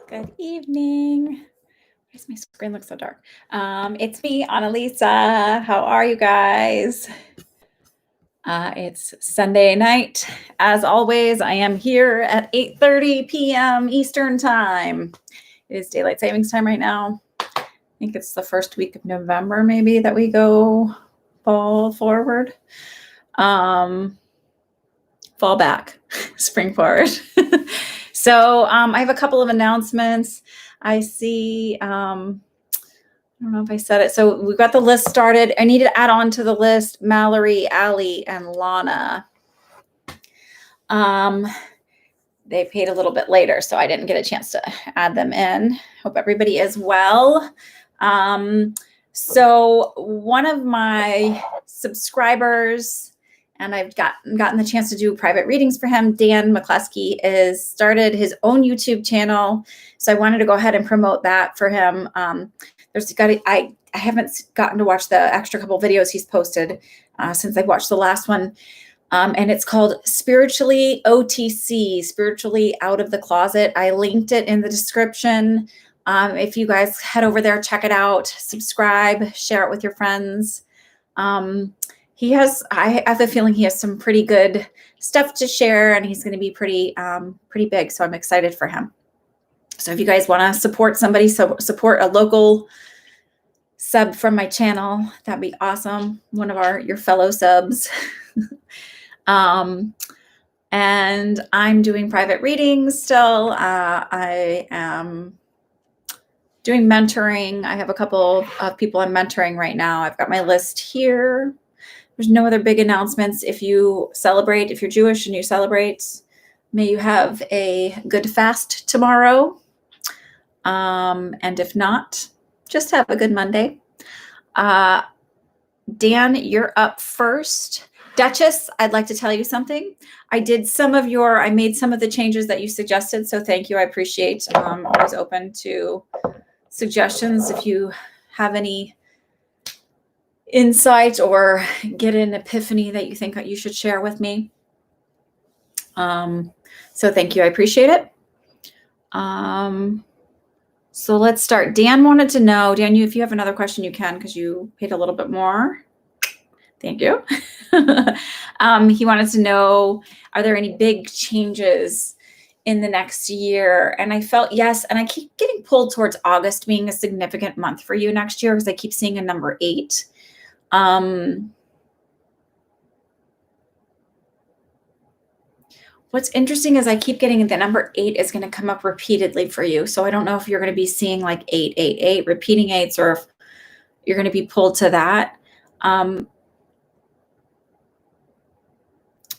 Good evening. Why does my screen look so dark? It's me, Annalisa. How are you guys? It's Sunday night. As always, I am here at 8:30 p.m. Eastern Time. It is daylight savings time right now. I think it's the first week of November, maybe, that we go fall forward. Fall back, spring forward. So I have a couple of announcements. I see, I don't know if I said it. So we've got the list started. I need to add on to the list Mallory, Allie, and Lana. They paid a little bit later, so I didn't get a chance to add them in. Hope everybody is well. So one of my subscribers, and I've gotten the chance to do private readings for him, Dan McCluskey, is started his own YouTube channel. So I wanted to go ahead and promote that for him. I haven't gotten to watch the extra couple videos he's posted since I watched the last one. And it's called Spiritually OTC, Spiritually Out of the Closet. I linked it in the description. If you guys head over there, check it out, subscribe, share it with your friends. I have a feeling he has some pretty good stuff to share, and he's going to be pretty big. So I'm excited for him. So if you guys want to support somebody, support a local sub from my channel, that'd be awesome. One of your fellow subs. And I'm doing private readings still. I am doing mentoring. I have a couple of people I'm mentoring right now. I've got my list here. There's no other big announcements. If you're Jewish and you celebrate, may you have a good fast tomorrow. And if not, just have a good Monday. Dan, you're up first. Duchess, I'd like to tell you something. I made some of the changes that you suggested, so thank you. I appreciate. I'm always open to suggestions if you have any insight or get an epiphany that you think you should share with me. So thank you. I appreciate it. So let's start. Dan wanted to know, Dan, if you have another question, you can, because you paid a little bit more. Thank you. He wanted to know, are there any big changes in the next year? And I felt yes. And I keep getting pulled towards August being a significant month for you next year, because I keep seeing a number 8. What's interesting is I keep getting the number 8 is going to come up repeatedly for you. So I don't know if you're going to be seeing like 8, 8, 8 repeating 8s, or if you're going to be pulled to that. And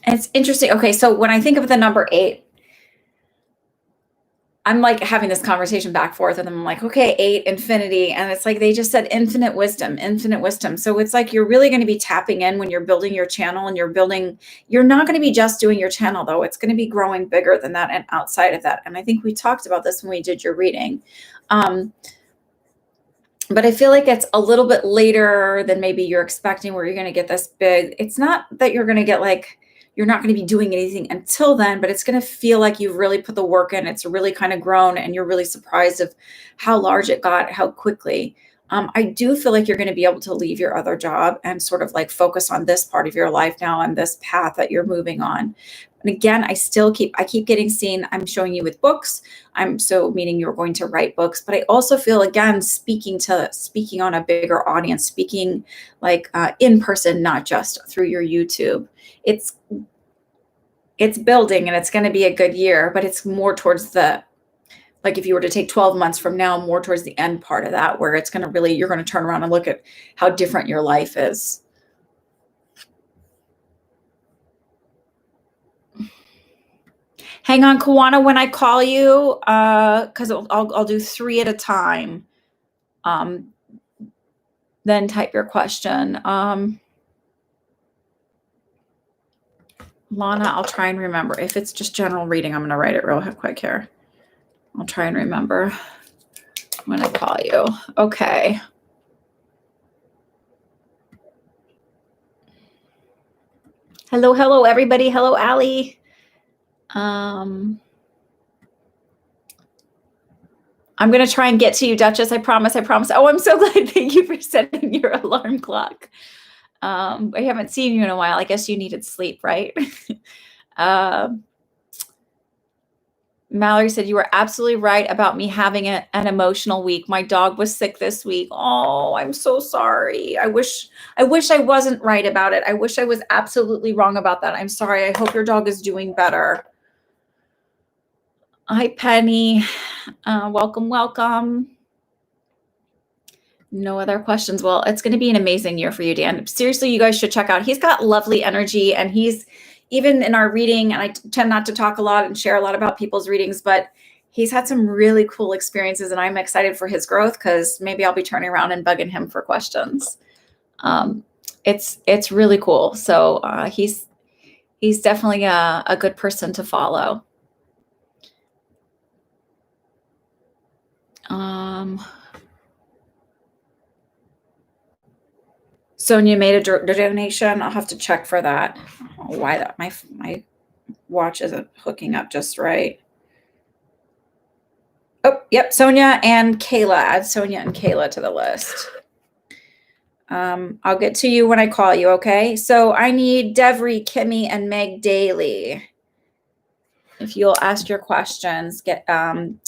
it's interesting. Okay, so when I think of the number 8, I'm like having this conversation back and forth with them. I'm like, okay, 8, infinity. And it's like, they just said infinite wisdom, infinite wisdom. So it's like, you're really going to be tapping in when you're building your channel, and you're not going to be just doing your channel though. It's going to be growing bigger than that and outside of that. And I think we talked about this when we did your reading. But I feel like it's a little bit later than maybe you're expecting, where you're going to get this big. It's not that you're going to get you're not going to be doing anything until then, but it's going to feel like you've really put the work in. It's really kind of grown, and you're really surprised of how large it got, how quickly. I do feel like you're going to be able to leave your other job and sort of like focus on this part of your life now, and this path that you're moving on. And again, I keep getting seen. I'm showing you with books. Meaning you're going to write books, but I also feel, again, speaking on a bigger audience, speaking like in person, not just through your YouTube. It's building, and it's going to be a good year, but it's more towards if you were to take 12 months from now, more towards the end part of that, where it's going to you're going to turn around and look at how different your life is. Hang on, Kawana, when I call you, because I'll do 3 at a time. Then type your question. Lana, I'll try and remember. If it's just general reading, I'm going to write it real quick here. I'll try and remember when I call you. Okay. Hello, everybody. Hello, Allie. I'm going to try and get to you, Duchess. I promise. I promise. Oh, I'm so glad. Thank you for setting your alarm clock. I haven't seen you in a while. I guess you needed sleep, right? Mallory said, you were absolutely right about me having an emotional week. My dog was sick this week. Oh, I'm so sorry. I wish I wasn't right about it. I wish I was absolutely wrong about that. I'm sorry. I hope your dog is doing better. Hi, Penny. Welcome, welcome. No other questions. Well, it's going to be an amazing year for you, Dan. Seriously, you guys should check out. He's got lovely energy, and he's even in our reading, and I tend not to talk a lot and share a lot about people's readings, but he's had some really cool experiences, and I'm excited for his growth because maybe I'll be turning around and bugging him for questions. It's really cool. So he's definitely a good person to follow. Sonia made a donation. I'll have to check for that. I don't know why that my watch isn't hooking up just right. Oh, yep, Sonia and Kayla. Add Sonia and Kayla to the list. I'll get to you when I call you, okay? So I need Devry, Kimmy, and Meg Daly. If you'll ask your questions, get Devry,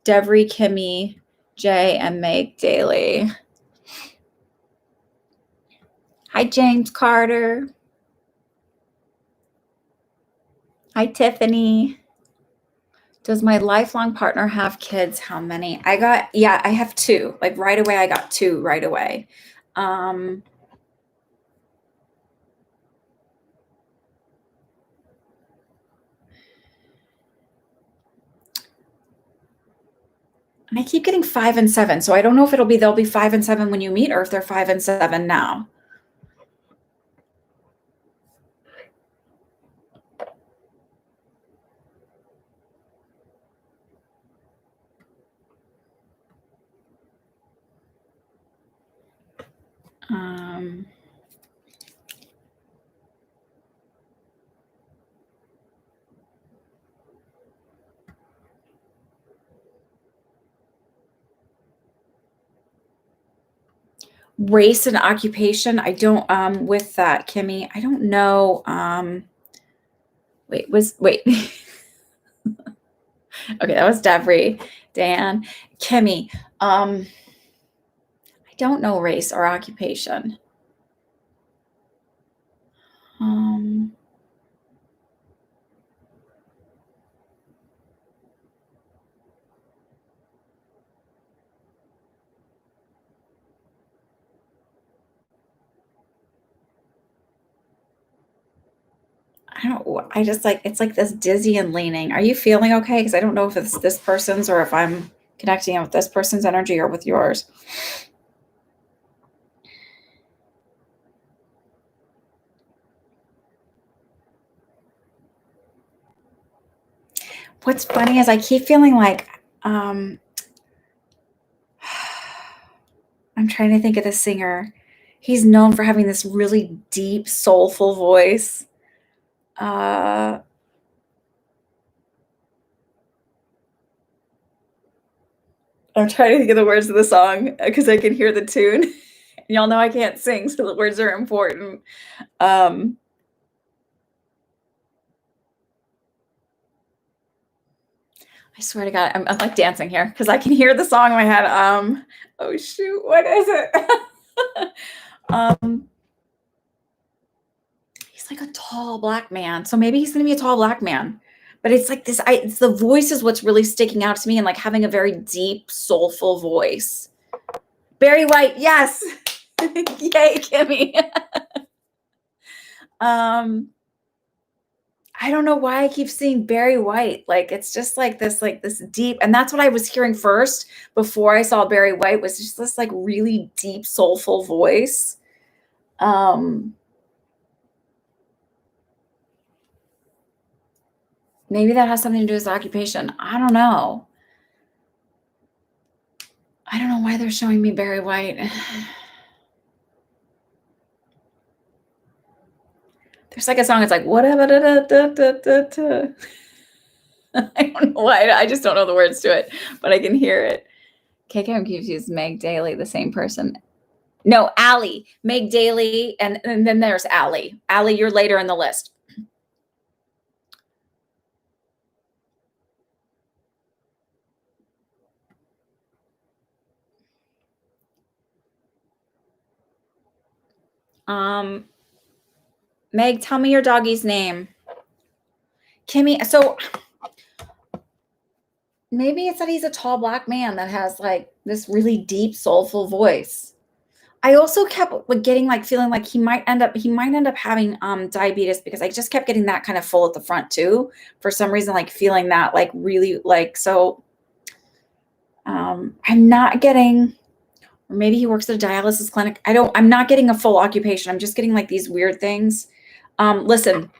Kimmy, Jay, and Meg Daly. Hi, James Carter. Hi, Tiffany. Does my lifelong partner have kids? How many? I have 2. Like right away, I got 2 right away. And I keep getting 5 and 7. So I don't know if they'll be 5 and 7 when you meet, or if they're 5 and 7 now. Race and occupation. I don't, with that, Kimmy, I don't know. Wait. Okay, that was Devry, Dan, Kimmy. I don't know race or occupation. I just like, it's like this dizzy and leaning. Are you feeling okay? Because I don't know if it's this person's or if I'm connecting with this person's energy or with yours. What's funny is I keep feeling like, I'm trying to think of the singer. He's known for having this really deep, soulful voice. I'm trying to think of the words of the song because I can hear the tune. Y'all know I can't sing, so the words are important. I swear to God, I'm like dancing here because I can hear the song in my head. Oh shoot, what is it? He's like a tall black man, so maybe he's gonna be a tall black man. But it's like this. It's the voice is what's really sticking out to me, and like having a very deep, soulful voice. Barry White, yes. Yay, Kimmy. I don't know why I keep seeing Barry White. Like it's just like this deep, and that's what I was hearing first before I saw Barry White, was just this like really deep, soulful voice. Maybe that has something to do with his occupation. I don't know. I don't know why they're showing me Barry White. There's like a song, it's like, whatever. I don't know why. I just don't know the words to it, but I can hear it. KK, I'm confused. Meg Daly, the same person. No, Allie. Meg Daly, and then there's Allie. Allie, you're later in the list. Meg, tell me your doggy's name. Kimmy, so maybe it's that he's a tall black man that has like this really deep, soulful voice. I also kept like getting like feeling like he might end up having diabetes because I just kept getting that kind of full at the front too. For some reason, like feeling that like really like so I'm not getting, or maybe he works at a dialysis clinic. I'm not getting a full occupation. I'm just getting like these weird things. Listen,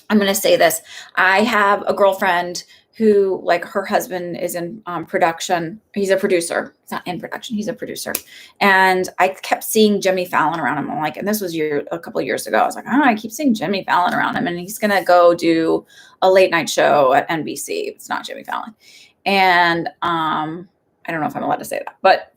I'm going to say this. I have a girlfriend who, like, her husband is in production. He's a producer. It's not in production. He's a producer. And I kept seeing Jimmy Fallon around him. I'm like, and this was a couple of years ago. I was like, oh, I keep seeing Jimmy Fallon around him. And he's going to go do a late night show at NBC. It's not Jimmy Fallon. And I don't know if I'm allowed to say that. But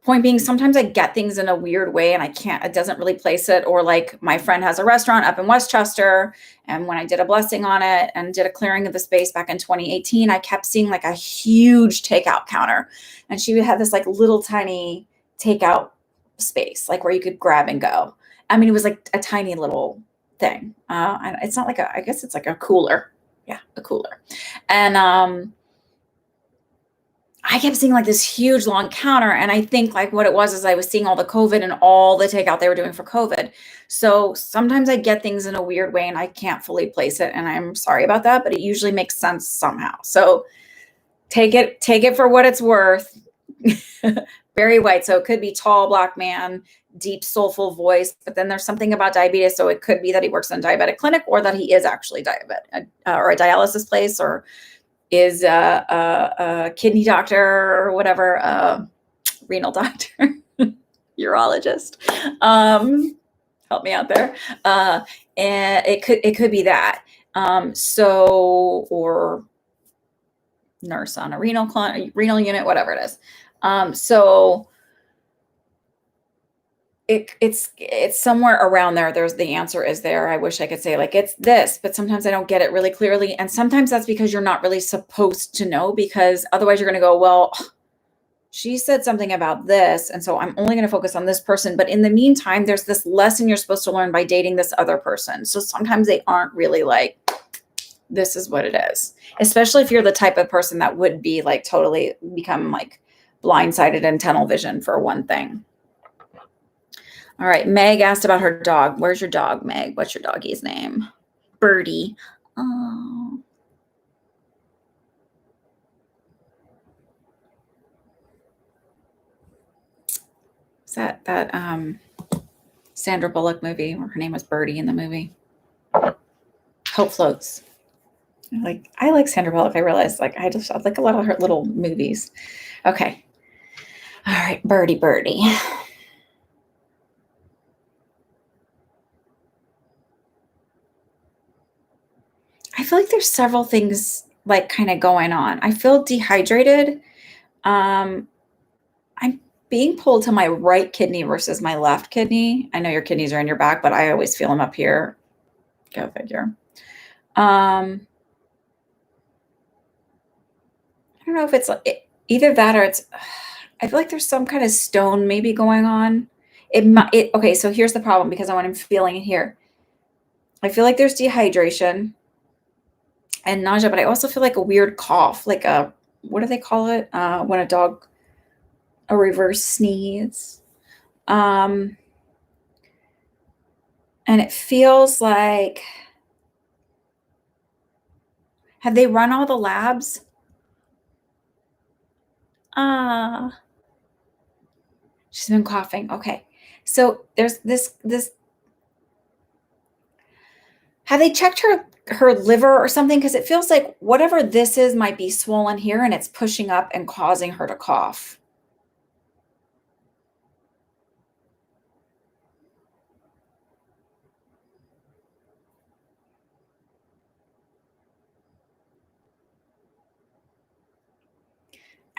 point being, sometimes I get things in a weird way and it doesn't really place it. Or like my friend has a restaurant up in Westchester. And when I did a blessing on it and did a clearing of the space back in 2018, I kept seeing like a huge takeout counter. And she would have this like little tiny takeout space, like where you could grab and go. I mean, it was like a tiny little thing. And it's not like I guess it's like a cooler. Yeah, a cooler. And I kept seeing like this huge long counter. And I think like what it was is I was seeing all the COVID and all the takeout they were doing for COVID. So sometimes I get things in a weird way and I can't fully place it. And I'm sorry about that, but it usually makes sense somehow. So take it for what it's worth. Barry White. So it could be tall, black man, deep, soulful voice, but then there's something about diabetes. So it could be that he works in a diabetic clinic or that he is actually diabetic or a dialysis place or is a kidney doctor or whatever, renal doctor, urologist. Help me out there. And it could be that. So, or nurse on a renal unit, whatever it is. So it's somewhere around there. The answer is there. I wish I could say like it's this, but sometimes I don't get it really clearly. And sometimes that's because you're not really supposed to know, because otherwise you're going to go, well, she said something about this. And so I'm only going to focus on this person. But in the meantime, there's this lesson you're supposed to learn by dating this other person. So sometimes they aren't really like, this is what it is, especially if you're the type of person that would be like totally become like blindsided and tunnel vision for one thing. All right. Meg asked about her dog. Where's your dog, Meg? What's your doggy's name? Birdie. Oh. Is that Sandra Bullock movie where her name was Birdie in the movie? Hope Floats. I like Sandra Bullock. I realized I like a lot of her little movies. Okay. All right. Birdie. I feel like there's several things like kind of going on. I feel dehydrated. I'm being pulled to my right kidney versus my left kidney. I know your kidneys are in your back, but I always feel them up here. Go figure. I don't know if it's either that or I feel like there's some kind of stone maybe going on. Okay, so here's the problem because I want him feeling it here. I feel like there's dehydration and nausea, but I also feel like a weird cough, like what do they call it? When a reverse sneeze. And it feels like, have they run all the labs? She's been coughing. Okay. So there's this, have they checked her liver or something? Because it feels like whatever this is might be swollen here and it's pushing up and causing her to cough.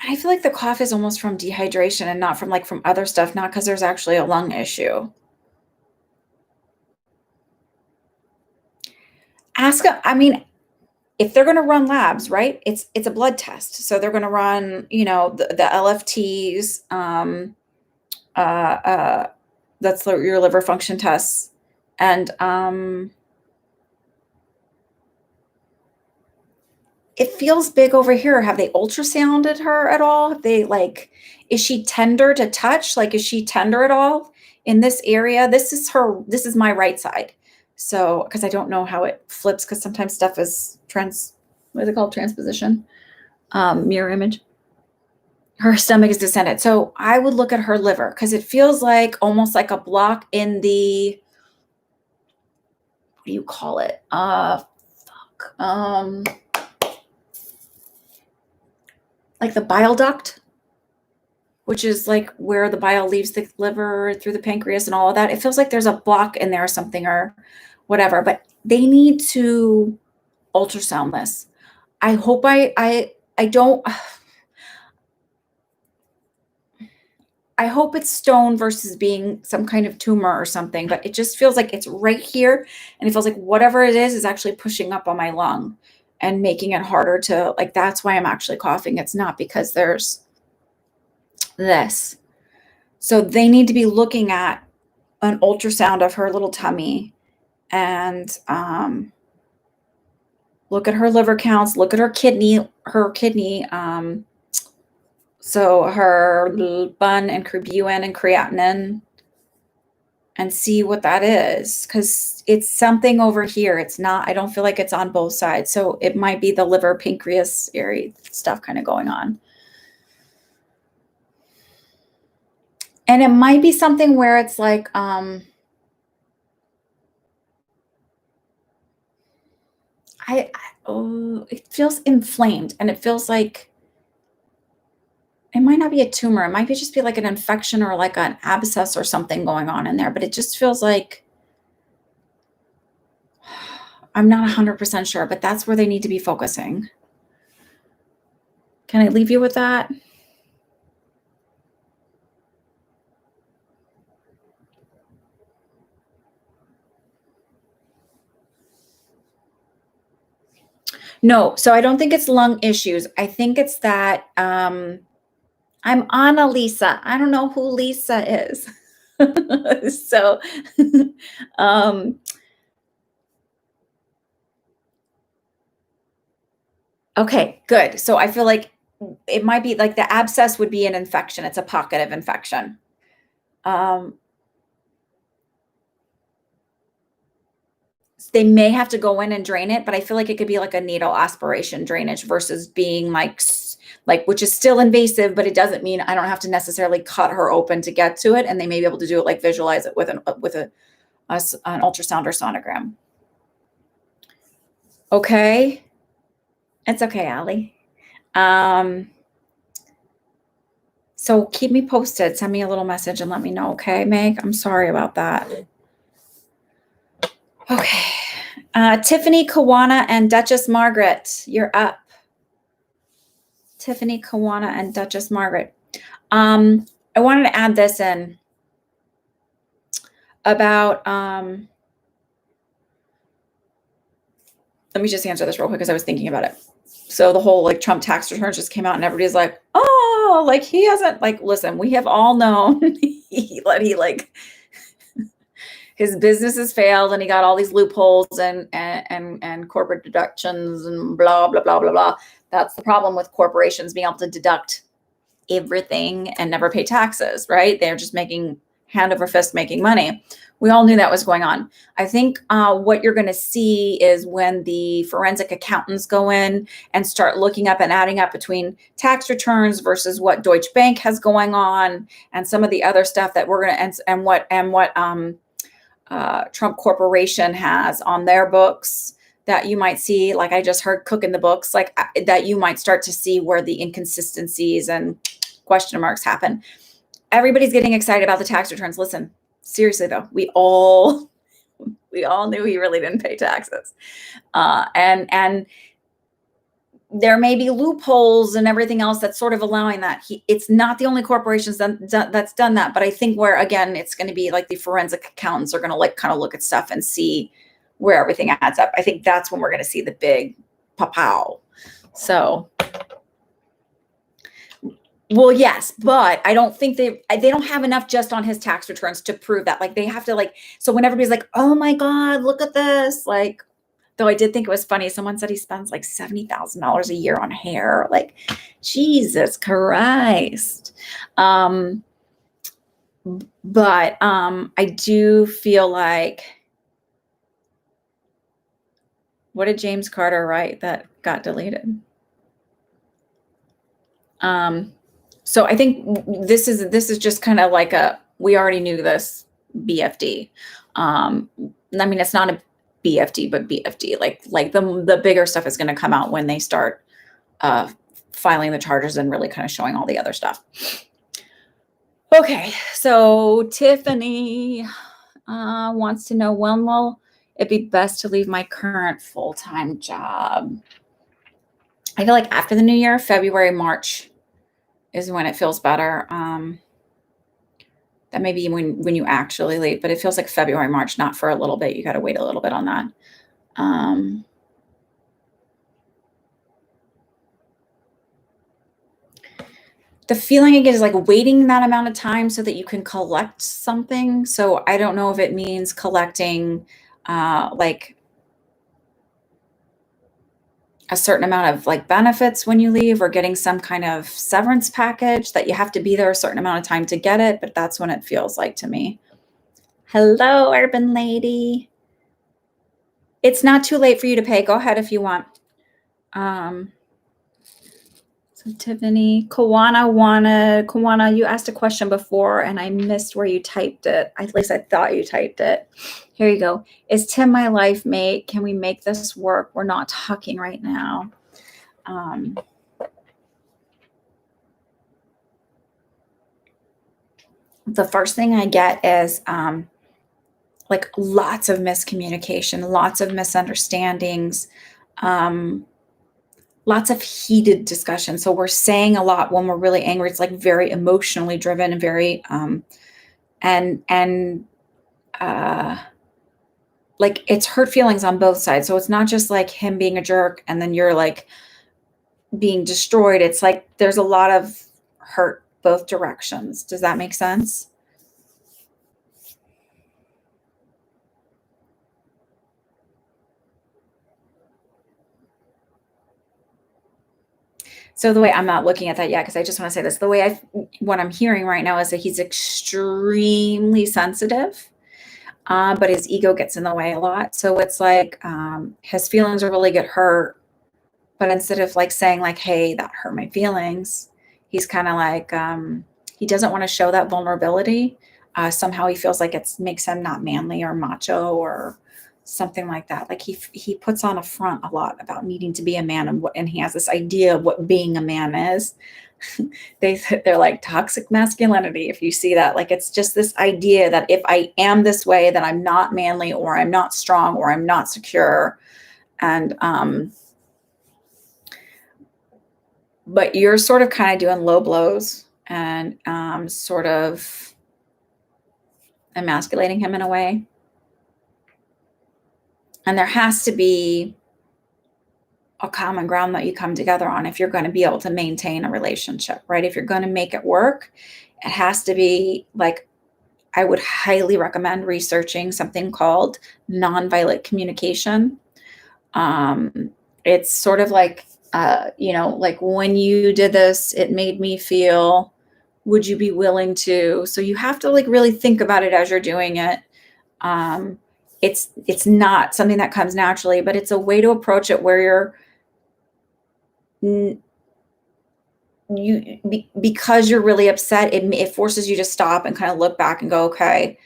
I feel like the cough is almost from dehydration and not from like from other stuff, not because there's actually a lung issue. Ask 'em, I mean, if they're gonna run labs, right? It's a blood test. So they're gonna run, the LFTs, uh, uh, that's your liver function tests, and it feels big over here. Have they ultrasounded her at all? Have they like, is she tender to touch? Like, is she tender at all in this area? This is my right side. So, because I don't know how it flips, because sometimes stuff is what is it called? Transposition, mirror image. Her stomach is descended. So I would look at her liver because it feels like almost like a block in the, what do you call it? Fuck. Like the bile duct, which is like where the bile leaves the liver through the pancreas and all of that. It feels like there's a block in there or something or whatever, but they need to ultrasound this. I hope I don't, I hope it's stone versus being some kind of tumor or something, but it just feels like it's right here. And it feels like whatever it is actually pushing up on my lung and making it harder to, like, that's why I'm actually coughing. It's not because there's this. So they need to be looking at an ultrasound of her little tummy and look at her liver counts, look at her kidney, so her bun and crebuin and creatinine, and see what that is, because it's something over here. It's not, I don't feel like it's on both sides. So it might be the liver pancreas area stuff kind of going on. And it might be something where it's like, it feels inflamed, and it feels like it might not be a tumor. It might be just be like an infection or like an abscess or something going on in there, but it just feels like, I'm not 100% sure, but that's where they need to be focusing. Can I leave you with that? No, so I don't think it's lung issues. I think it's that I'm on a Lisa. I don't know who Lisa is. So um okay, good. So I feel like it might be like the abscess would be an infection. It's a pocket of infection. Um They may have to go in and drain it, but I feel like it could be like a needle aspiration drainage versus being like, which is still invasive, but it doesn't mean I don't have to necessarily cut her open to get to it. And they may be able to do it, like visualize it with an ultrasound or sonogram. Okay. It's okay, Allie. So keep me posted. Send me a little message and let me know. Okay, Meg? I'm sorry about that. Okay. Tiffany Kawana and Duchess Margaret, you're up. Tiffany Kawana and Duchess Margaret. I wanted to add this in about, let me just answer this real quick because I was thinking about it. So the whole like Trump tax returns just came out and everybody's like, oh, like he hasn't, like, listen, we have all known he like his business has failed and he got all these loopholes and corporate deductions and blah, blah, blah, blah, blah. That's the problem with corporations being able to deduct everything and never pay taxes, right? They're just making hand over fist making money. We all knew that was going on. I think what you're going to see is when the forensic accountants go in and start looking up and adding up between tax returns versus what Deutsche Bank has going on and some of the other stuff that we're going to, and what Trump Corporation has on their books, that you might see, like I just heard Cook in the books, like that you might start to see where the inconsistencies and question marks happen. Everybody's getting excited about the tax returns. Listen, seriously though, we all knew he really didn't pay taxes. And there may be loopholes and everything else that's sort of allowing that. It's not the only corporations that's done that, but I think where, again, it's going to be like the forensic accountants are going to like kind of look at stuff and see where everything adds up. I think that's when we're going to see the big pow. So, well, yes, but I don't think they don't have enough just on his tax returns to prove that. Like they have to like, so when everybody's like, oh my God, look at this, like, though I did think it was funny. Someone said he spends like $70,000 a year on hair. Like, Jesus Christ. But I do feel like, what did James Carter write that got deleted? So I think this is just kind of like we already knew this BFD. I mean, it's not a BFD, but BFD, like the bigger stuff is going to come out when they start filing the charges and really kind of showing all the other stuff. Okay, so Tiffany wants to know, when will it be best to leave my current full-time job? I feel like after the new year, February, March is when it feels better. That may be when you actually leave, but it feels like February, March, not for a little bit. You got to wait a little bit on that. The feeling again is like waiting that amount of time so that you can collect something. So I don't know if it means collecting like a certain amount of like benefits when you leave, or getting some kind of severance package that you have to be there a certain amount of time to get it. But that's when it feels like to me. Hello, Urban Lady. It's not too late for you to pay. Go ahead if you want. So Tiffany, Kawana, you asked a question before and I missed where you typed it. At least I thought you typed it. Here you go. Is Tim my life mate? Can we make this work? We're not talking right now. The first thing I get is like lots of miscommunication, lots of misunderstandings, lots of heated discussion. So we're saying a lot when we're really angry. It's like very emotionally driven and very like it's hurt feelings on both sides. So it's not just like him being a jerk and then you're like being destroyed. It's like there's a lot of hurt both directions. Does that make sense? So the way, I'm not looking at that yet because I just want to say this, the way what I'm hearing right now is that he's extremely sensitive, but his ego gets in the way a lot. So it's like his feelings will really get hurt, but instead of like saying like, hey, that hurt my feelings, he's kind of like, he doesn't want to show that vulnerability. Somehow he feels like it makes him not manly or macho or something like that. Like he puts on a front a lot about needing to be a man, and he has this idea of what being a man is. They're like toxic masculinity. If you see that, like it's just this idea that if I am this way, then I'm not manly, or I'm not strong, or I'm not secure. And but you're sort of kind of doing low blows and sort of emasculating him in a way. And there has to be a common ground that you come together on if you're going to be able to maintain a relationship, right? If you're going to make it work, it has to be like, I would highly recommend researching something called nonviolent communication. It's sort of like, like when you did this, it made me feel, would you be willing to? So you have to like really think about it as you're doing it. It's not something that comes naturally, but it's a way to approach it where because you're really upset, it forces you to stop and kind of look back and go, okay,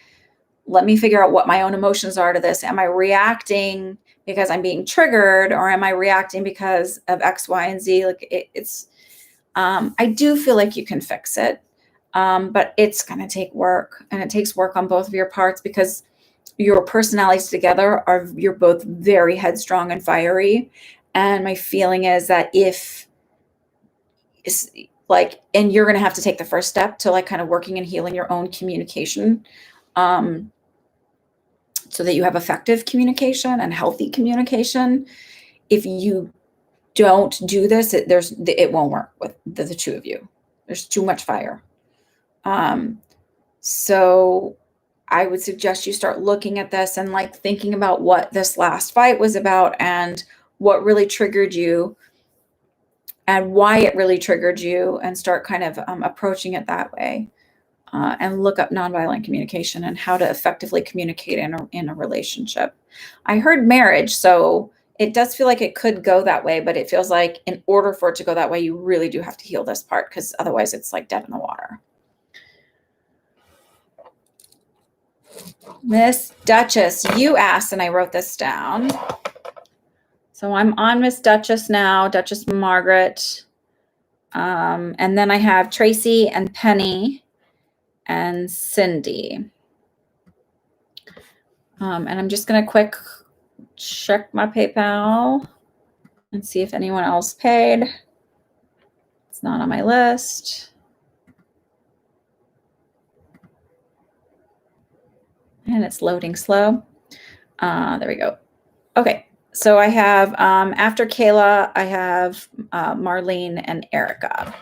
let me figure out what my own emotions are to this. Am I reacting because I'm being triggered, or am I reacting because of X, Y, and Z? Like I do feel like you can fix it, but it's going to take work, and it takes work on both of your parts because your personalities together you're both very headstrong and fiery, And my feeling is that if is like, and you're going to have to take the first step to like kind of working and healing your own communication, um, so that you have effective communication and healthy communication. If you don't do this, it won't work with the two of you. There's too much fire. Um, so I would suggest you start looking at this and like thinking about what this last fight was about and what really triggered you and why it really triggered you, and start kind of approaching it that way. And look up nonviolent communication and how to effectively communicate in a relationship. I heard marriage, so it does feel like it could go that way, but it feels like in order for it to go that way, you really do have to heal this part, because otherwise it's like dead in the water. Miss Duchess, you asked, and I wrote this down. So I'm on Miss Duchess now, Duchess Margaret. And then I have Tracy and Penny and Cindy. And I'm just going to quick check my PayPal and see if anyone else paid. It's not on my list. And it's loading slow. There we go. Okay. So I have, after Kayla, I have Marlene and Erica.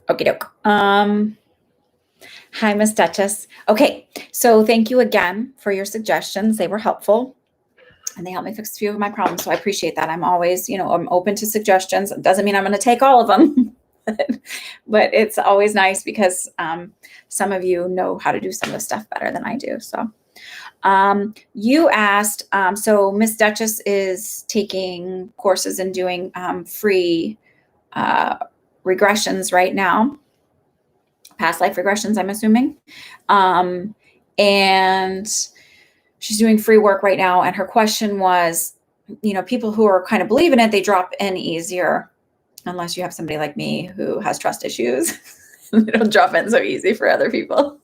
Okie doke. Hi, Miss Duchess. Okay, so thank you again for your suggestions. They were helpful and they helped me fix a few of my problems. So I appreciate that. I'm always, I'm open to suggestions. It doesn't mean I'm going to take all of them, but it's always nice because some of you know how to do some of the stuff better than I do. So you asked, so Miss Duchess is taking courses and doing free regressions right now, past life regressions, I'm assuming. And she's doing free work right now. And her question was, people who are kind of believing it, they drop in easier, unless you have somebody like me who has trust issues. They don't drop in so easy for other people.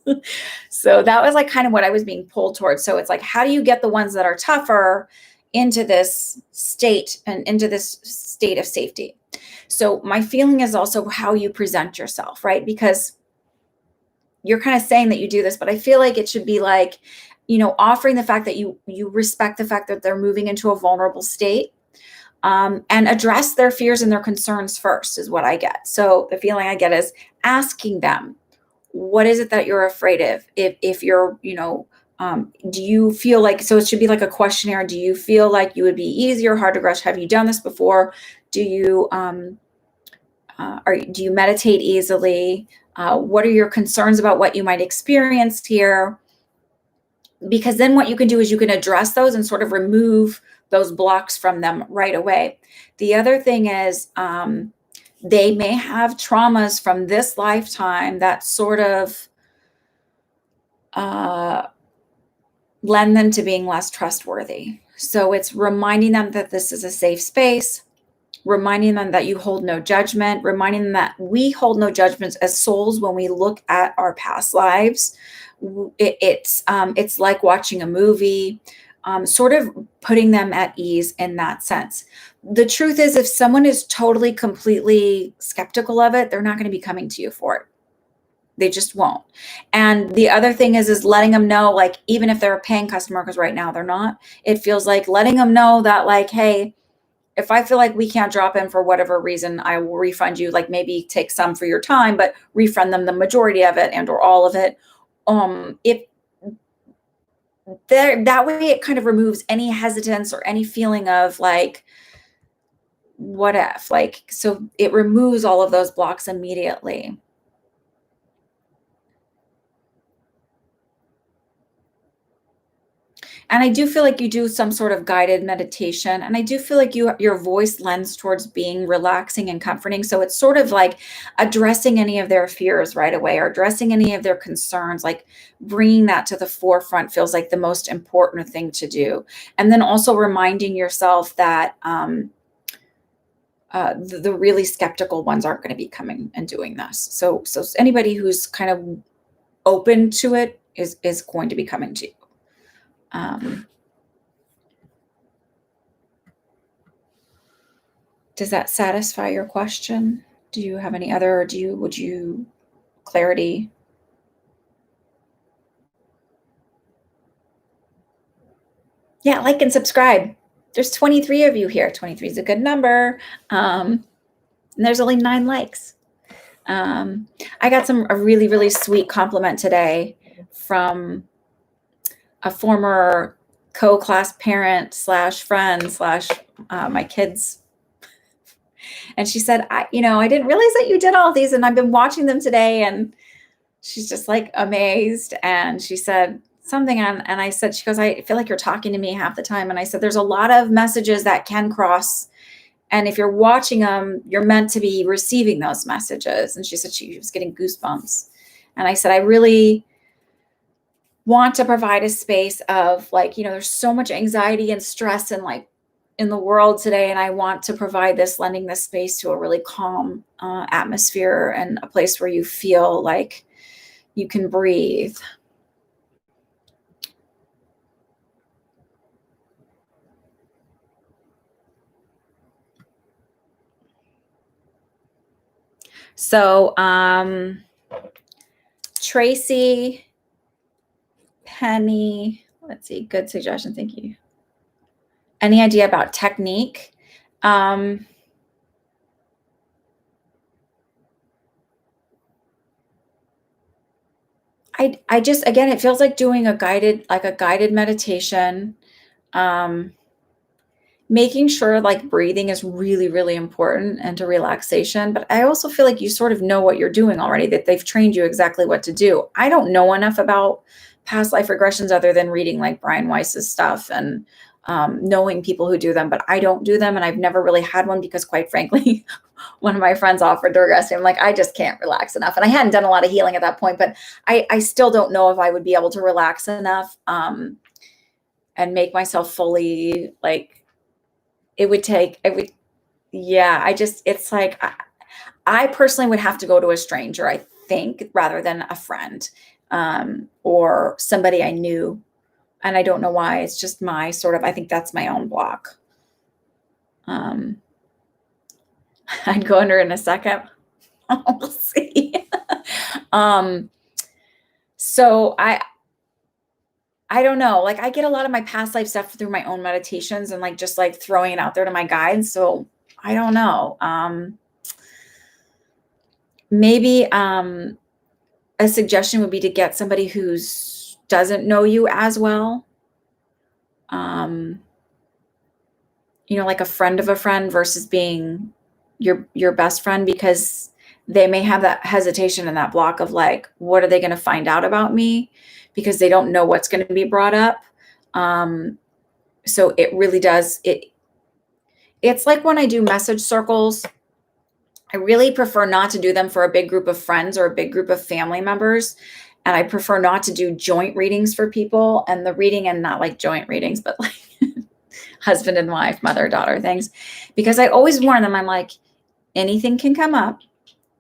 So that was like kind of what I was being pulled towards. So it's like, how do you get the ones that are tougher into this state and into this state of safety? So my feeling is also how you present yourself, right? Because you're kind of saying that you do this, but I feel like it should be like, offering the fact that you respect the fact that they're moving into a vulnerable state, and address their fears and their concerns first is what I get. So the feeling I get is asking them, what is it that you're afraid of? If you're, do you feel like, so it should be like a questionnaire. Do you feel like you would be easy or hard to crush? Have you done this before? Do you, do you meditate easily? What are your concerns about what you might experience here? Because then what you can do is you can address those and sort of remove those blocks from them right away. The other thing is, they may have traumas from this lifetime that sort of lend them to being less trustworthy. So it's reminding them that this is a safe space, reminding them that you hold no judgment, reminding them that we hold no judgments as souls when we look at our past lives. It's like watching a movie, sort of putting them at ease in that sense. The truth is, if someone is totally, completely skeptical of it, they're not going to be coming to you for it. They just won't. And the other thing is letting them know, like, even if they're a paying customer, because right now they're not, it feels like letting them know that, like, hey, if I feel like we can't drop in for whatever reason, I will refund you, like maybe take some for your time, but refund them the majority of it and or all of it. If that way it kind of removes any hesitance or any feeling of like, what if, like, so it removes all of those blocks immediately. And I do feel like you do some sort of guided meditation. And I do feel like your voice lends towards being relaxing and comforting. So it's sort of like addressing any of their fears right away, or addressing any of their concerns, like bringing that to the forefront feels like the most important thing to do. And then also reminding yourself that the really skeptical ones aren't going to be coming and doing this. So anybody who's kind of open to it is going to be coming to you. Does that satisfy your question? Do you have any other, would you clarity? Yeah, like and subscribe. There's 23 of you here. 23 is a good number. And there's only 9 likes. I got a really, really sweet compliment today from a former co-class parent / friend / my kids. And she said, I didn't realize that you did all of these, and I've been watching them today. And she's just like amazed. And she said something, and I said, she goes, I feel like you're talking to me half the time. And I said, there's a lot of messages that can cross. And if you're watching them, you're meant to be receiving those messages. And she said she was getting goosebumps. And I said, I really want to provide a space of there's so much anxiety and stress and in the world today. And I want to provide lending this space to a really calm atmosphere and a place where you feel like you can breathe. So, Tracy, Penny, let's see, good suggestion. Thank you. Any idea about technique? I just, again, it feels like doing a guided meditation. Making sure breathing is really, really important and to relaxation. But I also feel like you sort of know what you're doing already, that they've trained you exactly what to do. I don't know enough about past life regressions other than reading Brian Weiss's stuff and knowing people who do them, but I don't do them. And I've never really had one because, quite frankly, one of my friends offered to regress. I'm like, I just can't relax enough. And I hadn't done a lot of healing at that point, but I still don't know if I would be able to relax enough and make myself fully it's like, I personally would have to go to a stranger, I think, rather than a friend or somebody I knew. And I don't know why. It's just my I think that's my own block. I'd go under in a second. We'll see. So I don't know. I get a lot of my past life stuff through my own meditations and just throwing it out there to my guides. So I don't know. Maybe a suggestion would be to get somebody who's doesn't know you as well. Like a friend of a friend versus being your best friend, because they may have that hesitation and that block of what are they going to find out about me? Because they don't know what's going to be brought up. So it really does. It's like when I do message circles, I really prefer not to do them for a big group of friends or a big group of family members. And I prefer not to do joint readings for people, and the reading, and not joint readings, but husband and wife, mother, daughter things, because I always warn them. I'm like, anything can come up.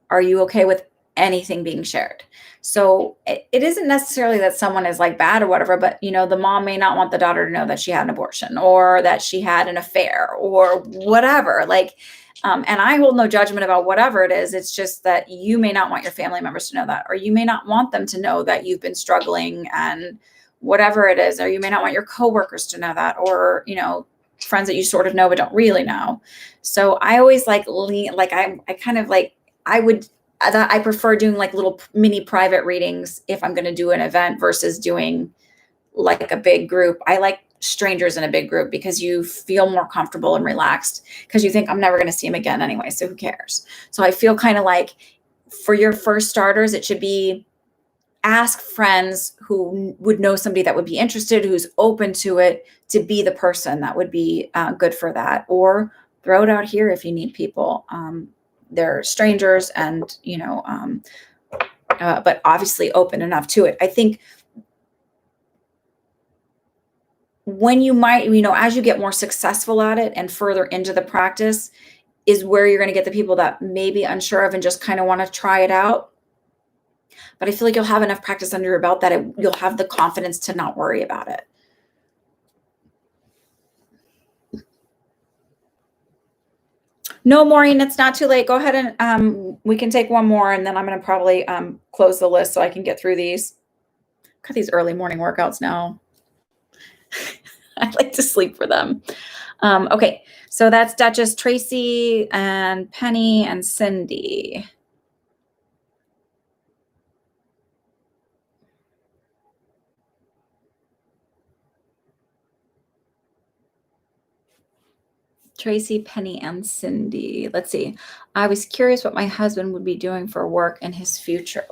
Are you okay with anything being shared? So it isn't necessarily that someone is bad or whatever, but the mom may not want the daughter to know that she had an abortion or that she had an affair or whatever. And I hold no judgment about whatever it is. It's just that you may not want your family members to know that, or you may not want them to know that you've been struggling and whatever it is, or you may not want your coworkers to know that, or, friends that you sort of know, but don't really know. So I always lean, I prefer doing little mini private readings if I'm going to do an event versus doing a big group. I like strangers in a big group because you feel more comfortable and relaxed because you think I'm never going to see him again anyway. So who cares? So I feel kind of for your first starters, it should be ask friends who would know somebody that would be interested, who's open to it, to be the person that would be good for that, or throw it out here if you need people. They're strangers and, but obviously open enough to it. I think when you might, as you get more successful at it and further into the practice is where you're going to get the people that may be unsure of and just kind of want to try it out. but I feel like you'll have enough practice under your belt that you'll have the confidence to not worry about it. No, Maureen, it's not too late. Go ahead and we can take one more, and then I'm going to probably close the list so I can get through these. Got these early morning workouts now. I like to sleep for them. Okay, so that's Duchess, Tracy, and Penny, and Cindy. Tracy, Penny, and Cindy. Let's see. I was curious what my husband would be doing for work in his future.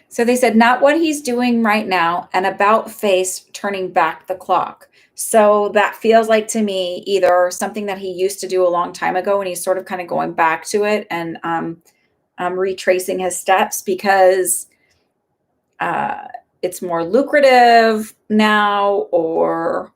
So they said, not what he's doing right now, and about face turning back the clock. So that feels like to me either something that he used to do a long time ago and he's sort of kind of going back to it and retracing his steps because it's more lucrative now, or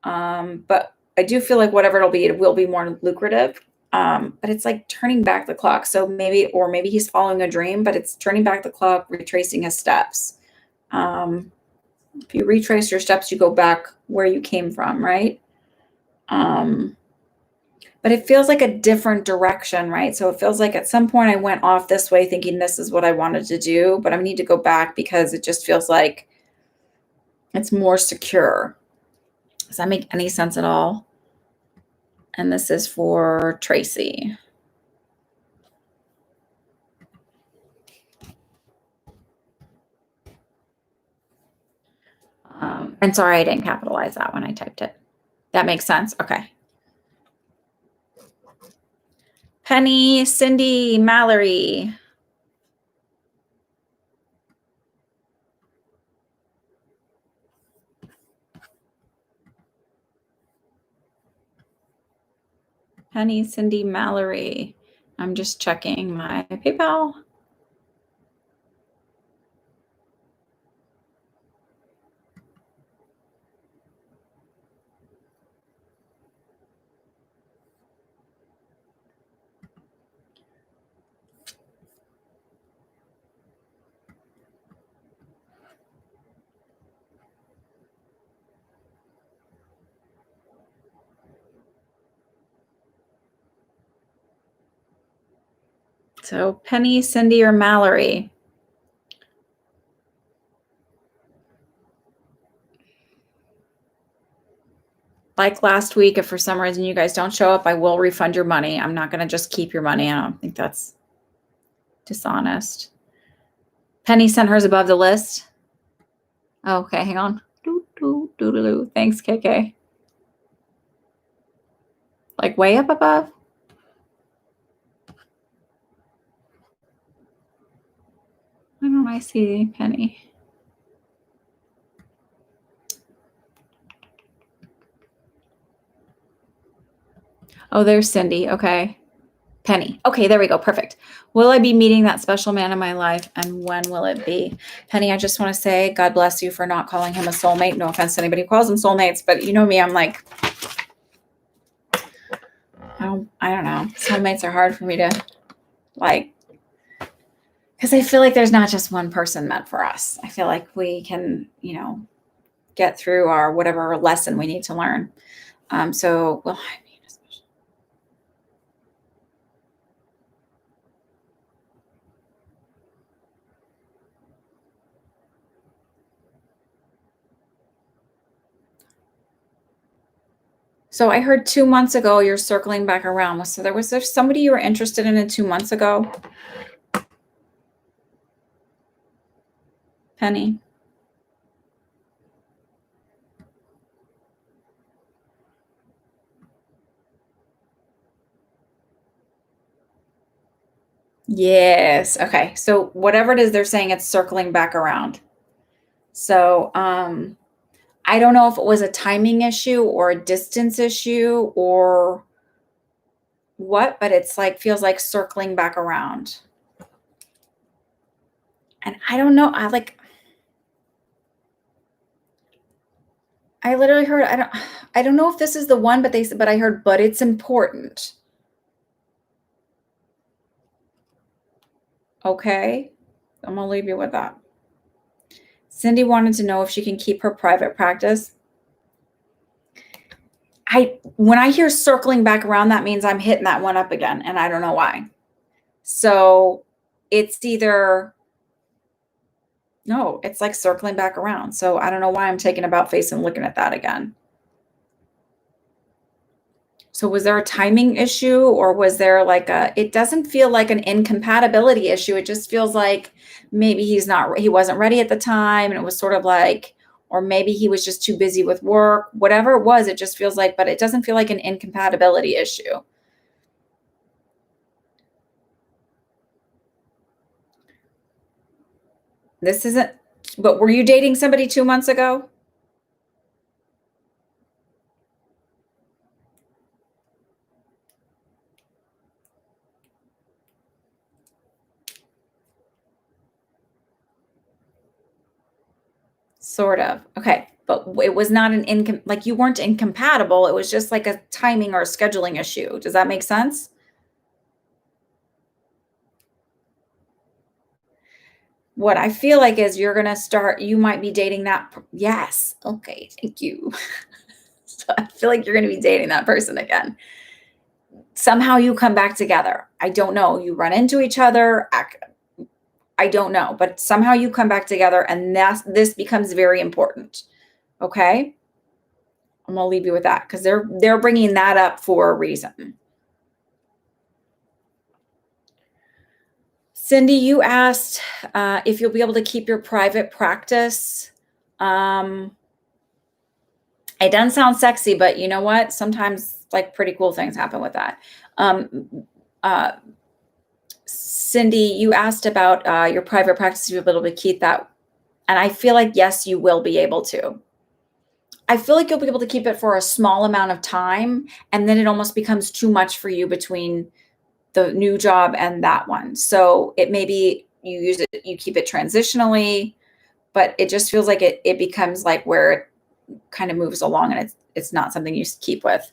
but I do feel like whatever it'll be, it will be more lucrative. But it's like turning back the clock. So maybe he's following a dream, but it's turning back the clock, retracing his steps. If you retrace your steps, you go back where you came from, right? But it feels like a different direction, right? So it feels like at some point I went off this way thinking this is what I wanted to do, but I need to go back because it just feels like it's more secure. Does that make any sense at all? And this is for Tracy. And sorry, I didn't capitalize that when I typed it. That makes sense. Okay. Penny, Cindy, Mallory. Penny, Cindy, Mallory. I'm just checking my PayPal. So Penny, Cindy, or Mallory? Like last week, if for some reason you guys don't show up, I will refund your money. I'm not going to just keep your money. I don't think that's dishonest. Penny sent hers above the list. Oh, okay, hang on. Thanks, KK. Like way up above? Why don't I see Penny? Oh, there's Cindy. Okay. Penny. Okay, there we go. Perfect. Will I be meeting that special man in my life, and when will it be? Penny, I just want to say God bless you for not calling him a soulmate. No offense to anybody who calls them soulmates, but you know me, I'm like, I don't know. Soulmates are hard for me to like, because I feel like there's not just one person meant for us. I feel like we can, get through our whatever lesson we need to learn. So, well, I mean, especially. So I heard 2 months ago you're circling back around. So was there somebody you were interested in 2 months ago? Penny. Yes. Okay. So whatever it is they're saying, it's circling back around. So I don't know if it was a timing issue or a distance issue or what, but it's like feels like circling back around. And I don't know. I literally heard, I don't know if this is the one, but they said, but I heard, but it's important. Okay. I'm gonna leave you with that. Cindy wanted to know if she can keep her private practice. When I hear circling back around, that means I'm hitting that one up again, and I don't know why. So it's either, no, it's like circling back around. So I don't know why I'm taking about face and looking at that again. So was there a timing issue, or was there like it doesn't feel like an incompatibility issue. It just feels like maybe he wasn't ready at the time. And it was sort of like, or maybe he was just too busy with work, whatever it was, it just feels like, but it doesn't feel like an incompatibility issue. This isn't, but were you dating somebody 2 months ago? Sort of. Okay. But it was not like you weren't incompatible. It was just like a timing or a scheduling issue. Does that make sense? What I feel like is you might be dating that. Yes. Okay. Thank you. So I feel like you're going to be dating that person again. Somehow you come back together. I don't know. You run into each other. I don't know, but somehow you come back together, and this becomes very important. Okay. I'm going to leave you with that because they're bringing that up for a reason. Cindy, you asked if you'll be able to keep your private practice. It doesn't sound sexy, but you know what? Sometimes like pretty cool things happen with that. Cindy, you asked about your private practice, you'll be able to keep that. And I feel like, yes, you will be able to. I feel like you'll be able to keep it for a small amount of time, and then it almost becomes too much for you between the new job and that one. So it may be you keep it transitionally, but it just feels like it becomes like where it kind of moves along, and it's not something you keep with.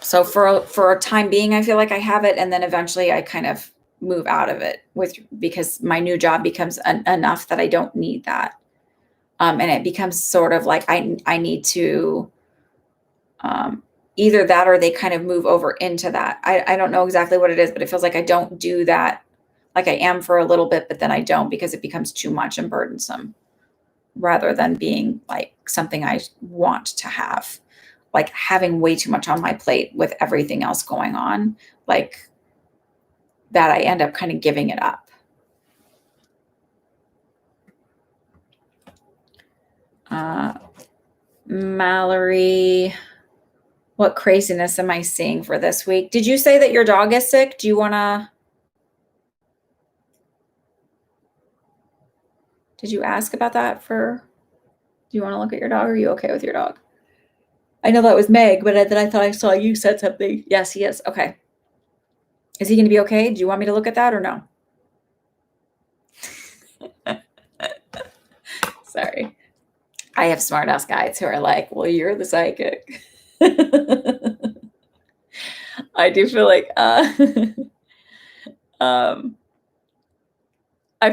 So for a time being, I feel like I have it, and then eventually I kind of move out of it because my new job becomes enough that I don't need that. And it becomes sort of like I need to either that or they kind of move over into that. I don't know exactly what it is, but it feels like I don't do that. Like I am for a little bit, but then I don't because it becomes too much and burdensome rather than being like something I want to have. Like having way too much on my plate with everything else going on, like that I end up kind of giving it up. Mallory, what craziness am I seeing for this week? Did you say that your dog is sick? Do you want to? Did you ask about that do you want to look at your dog? Or are you okay with your dog? I know that was Meg, but then I thought I saw you said something. Yes, he is. Okay. Is he going to be okay? Do you want me to look at that or no? Sorry. I have smart ass guys who are like, well, you're the psychic. I do feel like I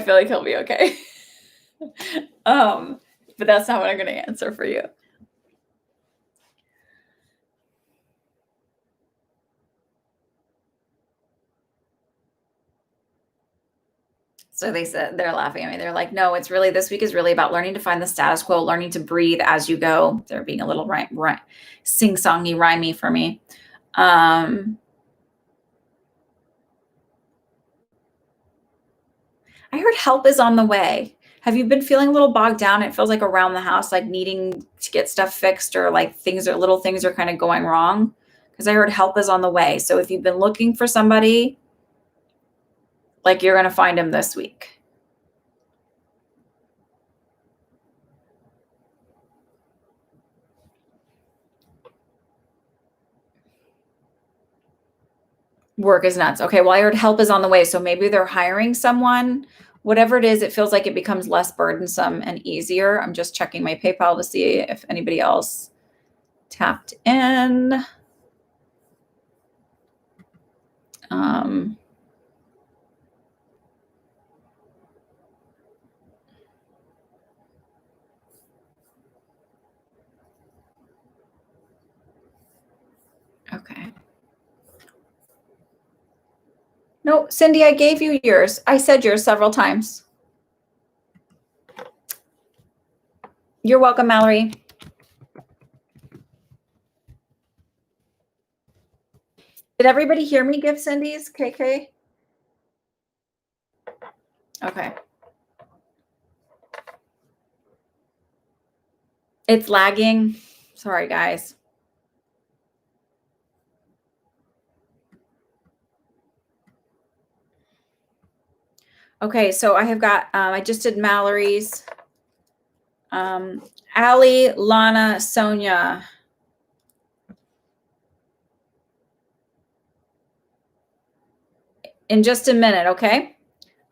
feel like he'll be okay. But that's not what I'm going to answer for you. So they said they're laughing at me. They're like, no, this week is really about learning to find the status quo, learning to breathe as you go. They're being a little sing-songy, rhymey for me. I heard help is on the way. Have you been feeling a little bogged down? It feels like around the house, like needing to get stuff fixed, or like little things are kind of going wrong. Because I heard help is on the way. So if you've been looking for somebody, like you're going to find him this week. Work is nuts. Okay, well, I heard help is on the way. So maybe they're hiring someone, Whatever it is, it feels like it becomes less burdensome and easier. I'm just checking my PayPal to see if anybody else tapped in. Okay. No, Cindy, I gave you yours. I said yours several times. You're welcome, Mallory. Did everybody hear me give Cindy's, KK? Okay. It's lagging. Sorry, guys. Okay, so I have got, I just did Mallory's. Allie, Lana, Sonia. In just a minute, okay?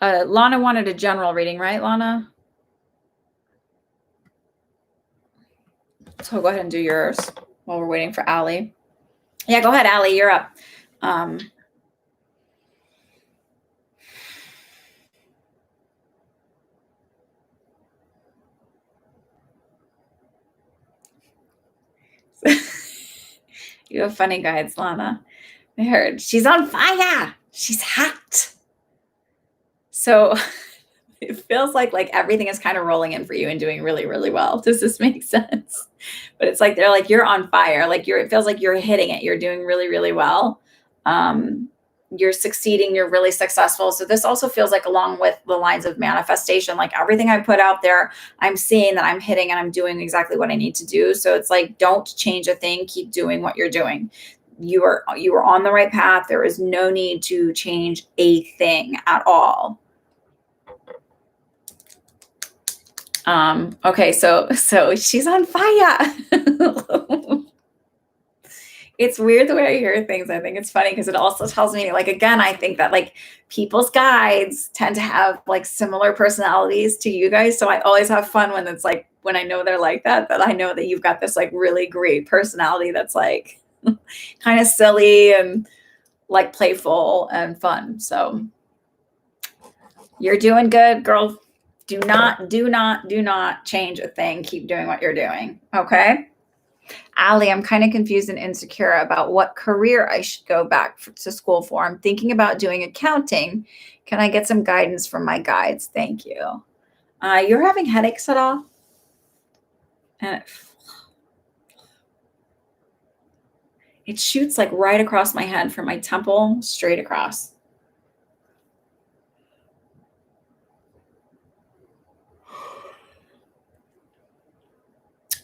Lana wanted a general reading, right, Lana? So go ahead and do yours while we're waiting for Allie. Yeah, go ahead, Allie, you're up. You have funny guides, Lana. I heard she's on fire. She's hot. So it feels like everything is kind of rolling in for you and doing really, really well. Does this make sense? But it's like they're like, you're on fire. Like it feels like you're hitting it. You're doing really, really well. You're succeeding. You're really successful. So this also feels like along with the lines of manifestation, like everything I put out there, I'm seeing that I'm hitting and I'm doing exactly what I need to do. So it's like, don't change a thing. Keep doing what you're doing. You are on the right path. There is no need to change a thing at all. Okay, so she's on fire. It's weird the way I hear things. I think it's funny because it also tells me, like, again, I think that like people's guides tend to have like similar personalities to you guys. So I always have fun when it's like, when I know they're like that I know that you've got this like really great personality that's like kind of silly and like playful and fun. So you're doing good, girl. Do not change a thing. Keep doing what you're doing. Okay. Allie, I'm kind of confused and insecure about what career I should go back to school for. I'm thinking about doing accounting. Can I get some guidance from my guides? Thank you. You're having headaches at all? And it shoots like right across my head from my temple straight across.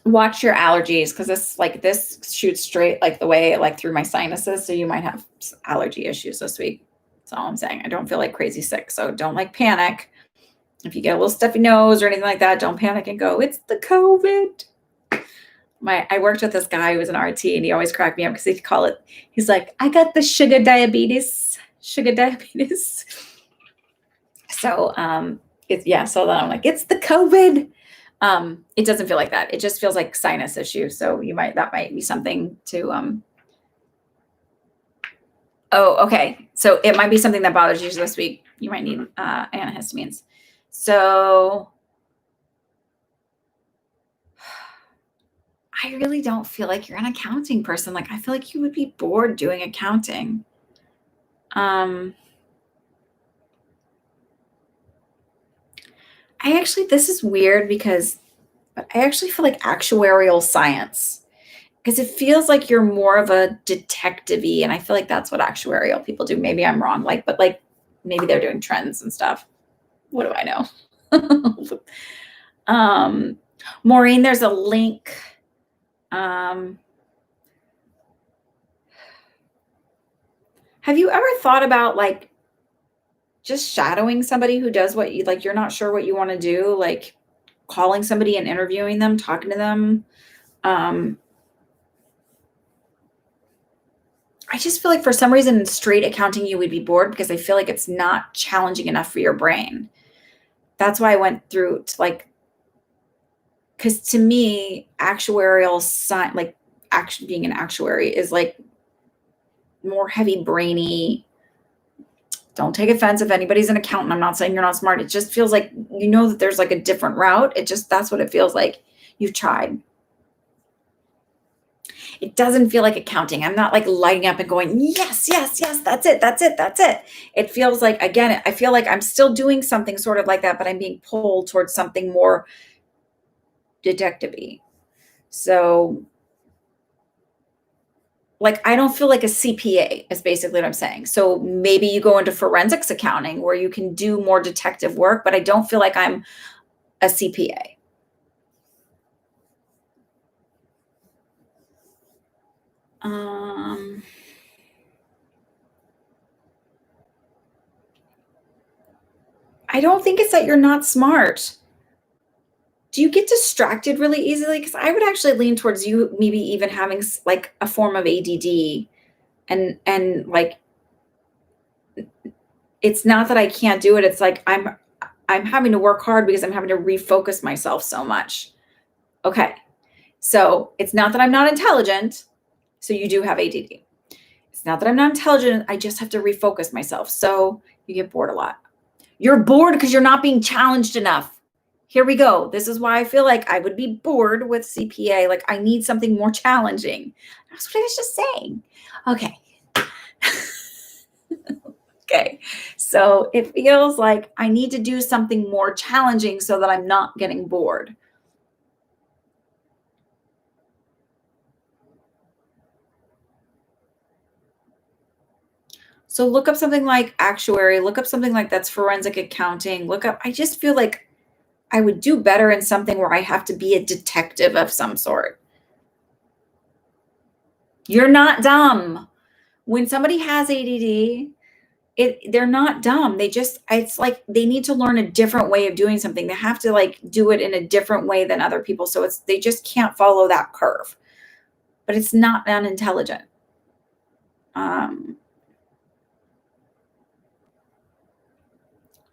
Watch your allergies because this shoots straight like the way like through my sinuses. So you might have allergy issues this week. That's all I'm saying. I don't feel like crazy sick. So don't like panic. If you get a little stuffy nose or anything like that, don't panic and go, it's the COVID. I worked with this guy who was an RT and he always cracked me up because he'd call it, he's like, I got the sugar diabetes. So then I'm like, it's the COVID. It doesn't feel like that. It just feels like sinus issue. So that might be something to, oh, okay. So it might be something that bothers you this week. You might need, antihistamines. So I really don't feel like you're an accounting person. Like, I feel like you would be bored doing accounting. This is weird but I actually feel like actuarial science, because it feels like you're more of a detective-y, and I feel like that's what actuarial people do. Maybe I'm wrong, but maybe they're doing trends and stuff. What do I know? Maureen, there's a link. Have you ever thought about like just shadowing somebody who does what you're not sure what you want to do, like calling somebody and interviewing them, talking to them? I just feel like for some reason in straight accounting you would be bored because I feel like it's not challenging enough for your brain. That's why I went through to like, because to me, actuarial science, like actually being an actuary is like more heavy brainy. Don't take offense if anybody's an accountant. I'm not saying you're not smart. It just feels like you know that there's like a different route. It just, that's what it feels like. You've tried. It doesn't feel like accounting. I'm not like lighting up and going, yes, yes, yes, that's it, that's it, that's it. It feels like, again, I feel like I'm still doing something sort of like that, but I'm being pulled towards something more detective-y. So like, I don't feel like a CPA is basically what I'm saying. So maybe you go into forensics accounting where you can do more detective work, but I don't feel like I'm a CPA. I don't think it's that you're not smart. Do you get distracted really easily? Because I would actually lean towards you maybe even having like a form of ADD, and like it's not that I can't do it. It's like I'm having to work hard because I'm having to refocus myself so much. Okay. So it's not that I'm not intelligent. So you do have ADD. It's not that I'm not intelligent. I just have to refocus myself. So you get bored a lot. You're bored because you're not being challenged enough. Here we go. This is why I feel like I would be bored with CPA. Like I need something more challenging. That's what I was just saying. Okay. Okay. So it feels like I need to do something more challenging so that I'm not getting bored. So look up something like actuary, look up something like that's forensic accounting, look up, I just feel like I would do better in something where I have to be a detective of some sort. You're not dumb. When somebody has ADD, they're not dumb. They just, it's like they need to learn a different way of doing something. They have to like do it in a different way than other people. So it's, they just can't follow that curve. But it's not unintelligent. Um,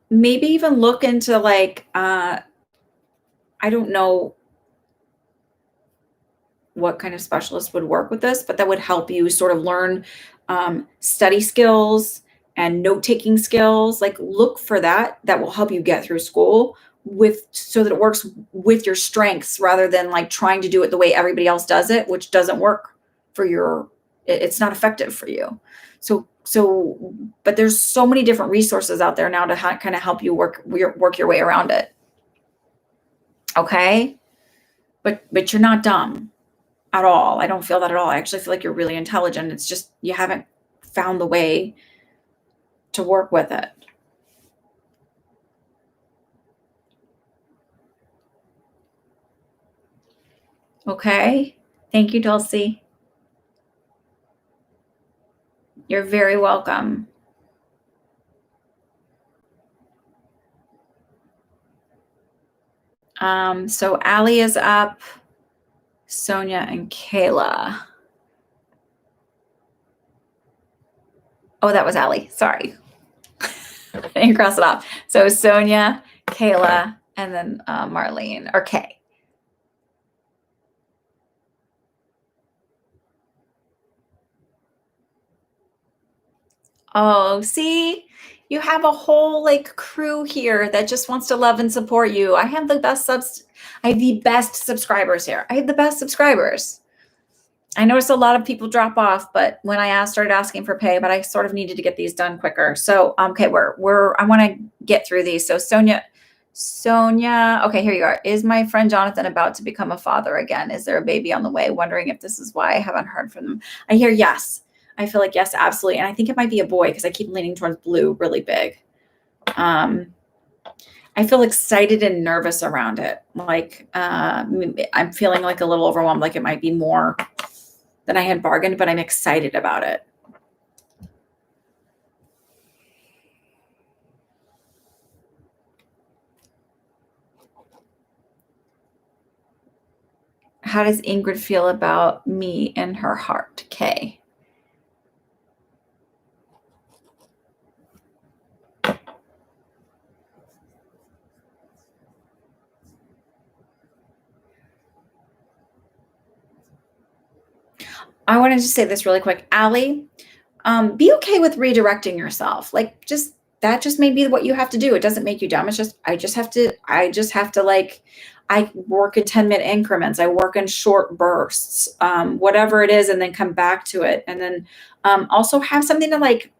Maybe even look into like I don't know what kind of specialist would work with this, but that would help you sort of learn study skills and note-taking skills. Like look for that. That will help you get through school with, so that it works with your strengths rather than like trying to do it the way everybody else does it, which doesn't work for your, it's not effective for you. So, but there's so many different resources out there now to kind of help you work your way around it. Okay. But you're not dumb at all. I don't feel that at all. I actually feel like you're really intelligent. It's just you haven't found the way to work with it. Okay. Thank you, Dulcie. You're very welcome. So Allie is up, Sonia and Kayla. Oh, that was Allie. Sorry. I didn't cross it off. So Sonia, Kayla, and then Marlene, or Kay. Oh, see, you have a whole like crew here that just wants to love and support you. I have the best I have the best subscribers here. I have the best subscribers. I noticed a lot of people drop off, but when I started asking for pay, but I sort of needed to get these done quicker. So, okay, I want to get through these. So Sonia, okay, here you are. Is my friend Jonathan about to become a father again? Is there a baby on the way? Wondering if this is why I haven't heard from them. I hear yes. I feel like yes, absolutely. And I think it might be a boy because I keep leaning towards blue really big. I feel excited and nervous around it. Like I'm feeling like a little overwhelmed, like it might be more than I had bargained, but I'm excited about it. How does Ingrid feel about me in her heart? Kay. I wanted to say this really quick. Allie, be okay with redirecting yourself. Like just that just may be what you have to do. It doesn't make you dumb. It's just I just have to like I work in 10-minute increments. I work in short bursts, whatever it is, and then come back to it. And then also have something to like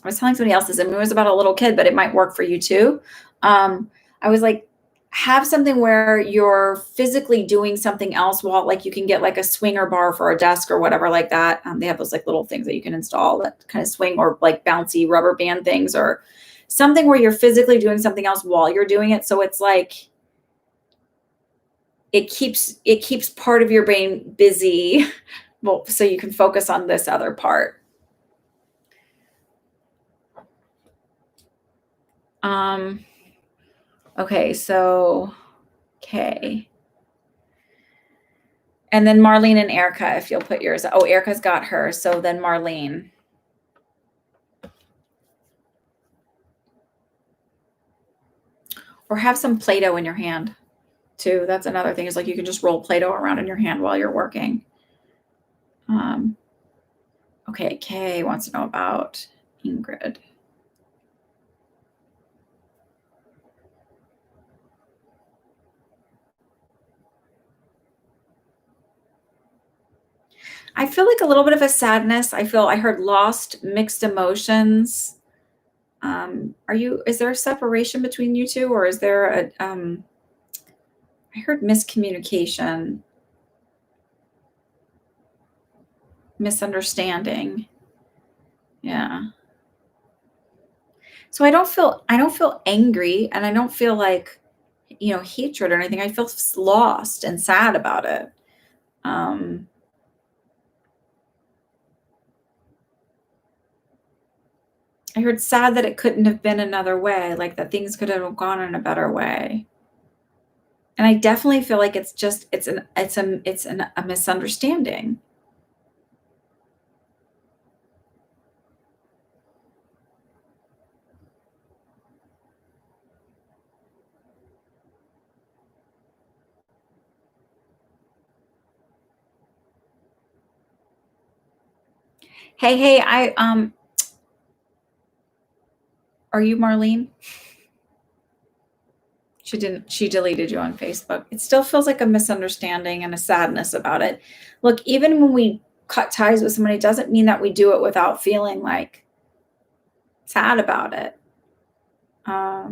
I was telling somebody else this, and it was about a little kid, but it might work for you too. I was like, have something where you're physically doing something else while, like, you can get like a swinger bar for a desk or whatever like that. They have those like little things that you can install that kind of swing or like bouncy rubber band things or something where you're physically doing something else while you're doing it. So it's like it keeps part of your brain busy, well, so you can focus on this other part. Okay, so okay. And then Marlene and Erica, if you'll put yours. Oh, Erica's got hers. So then Marlene. Or have some Play-Doh in your hand too. That's another thing, is like you can just roll Play-Doh around in your hand while you're working. Okay, Kay wants to know about Ingrid. I feel like a little bit of a sadness. I heard lost, mixed emotions. Is there a separation between you two, or is there I heard miscommunication, misunderstanding. Yeah. So I don't feel angry, and I don't feel like, hatred or anything. I feel lost and sad about it. Um, I heard sad that it couldn't have been another way, like that things could have gone in a better way. And I definitely feel like it's a misunderstanding. Hey, hey, are you Marlene? She deleted you on Facebook. It still feels like a misunderstanding and a sadness about it. Look, even when we cut ties with somebody, it doesn't mean that we do it without feeling like sad about it. I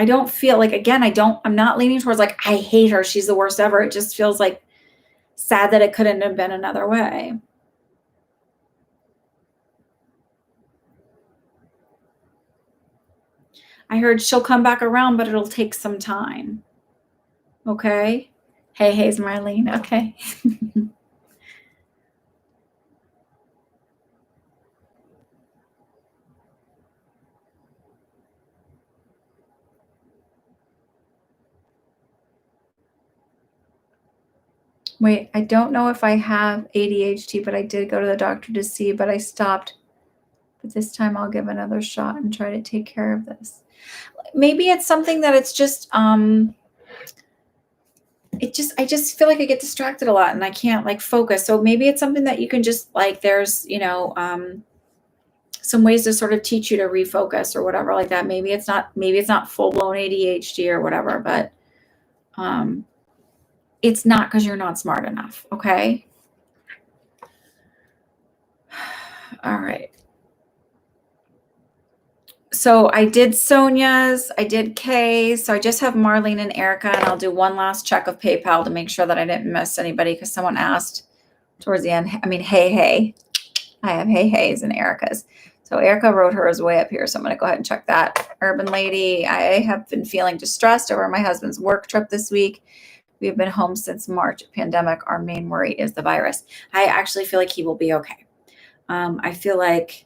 don't feel like, again, I'm not leaning towards like, I hate her, she's the worst ever. It just feels like sad that it couldn't have been another way. I heard she'll come back around, but it'll take some time. Okay. Hey, hey's Marlene. Okay. Wait, I don't know if I have ADHD, but I did go to the doctor to see, but I stopped. But this time I'll give another shot and try to take care of this. Maybe it's something that it's just I just feel like I get distracted a lot and I can't like focus. So maybe it's something that you can just like there's, some ways to sort of teach you to refocus or whatever like that. Maybe it's not full-blown ADHD or whatever, but it's not because you're not smart enough. Okay. All right. So I did Sonia's, I did Kay's. So I just have Marlene and Erica, and I'll do one last check of PayPal to make sure that I didn't miss anybody, because someone asked towards the end. I mean, hey. I have Hay's and Erica's. So Erica wrote hers way up here, so I'm going to go ahead and check that. Urban Lady, I have been feeling distressed over my husband's work trip this week. We have been home since March. Pandemic. Our main worry is the virus. I actually feel like he will be okay. I feel like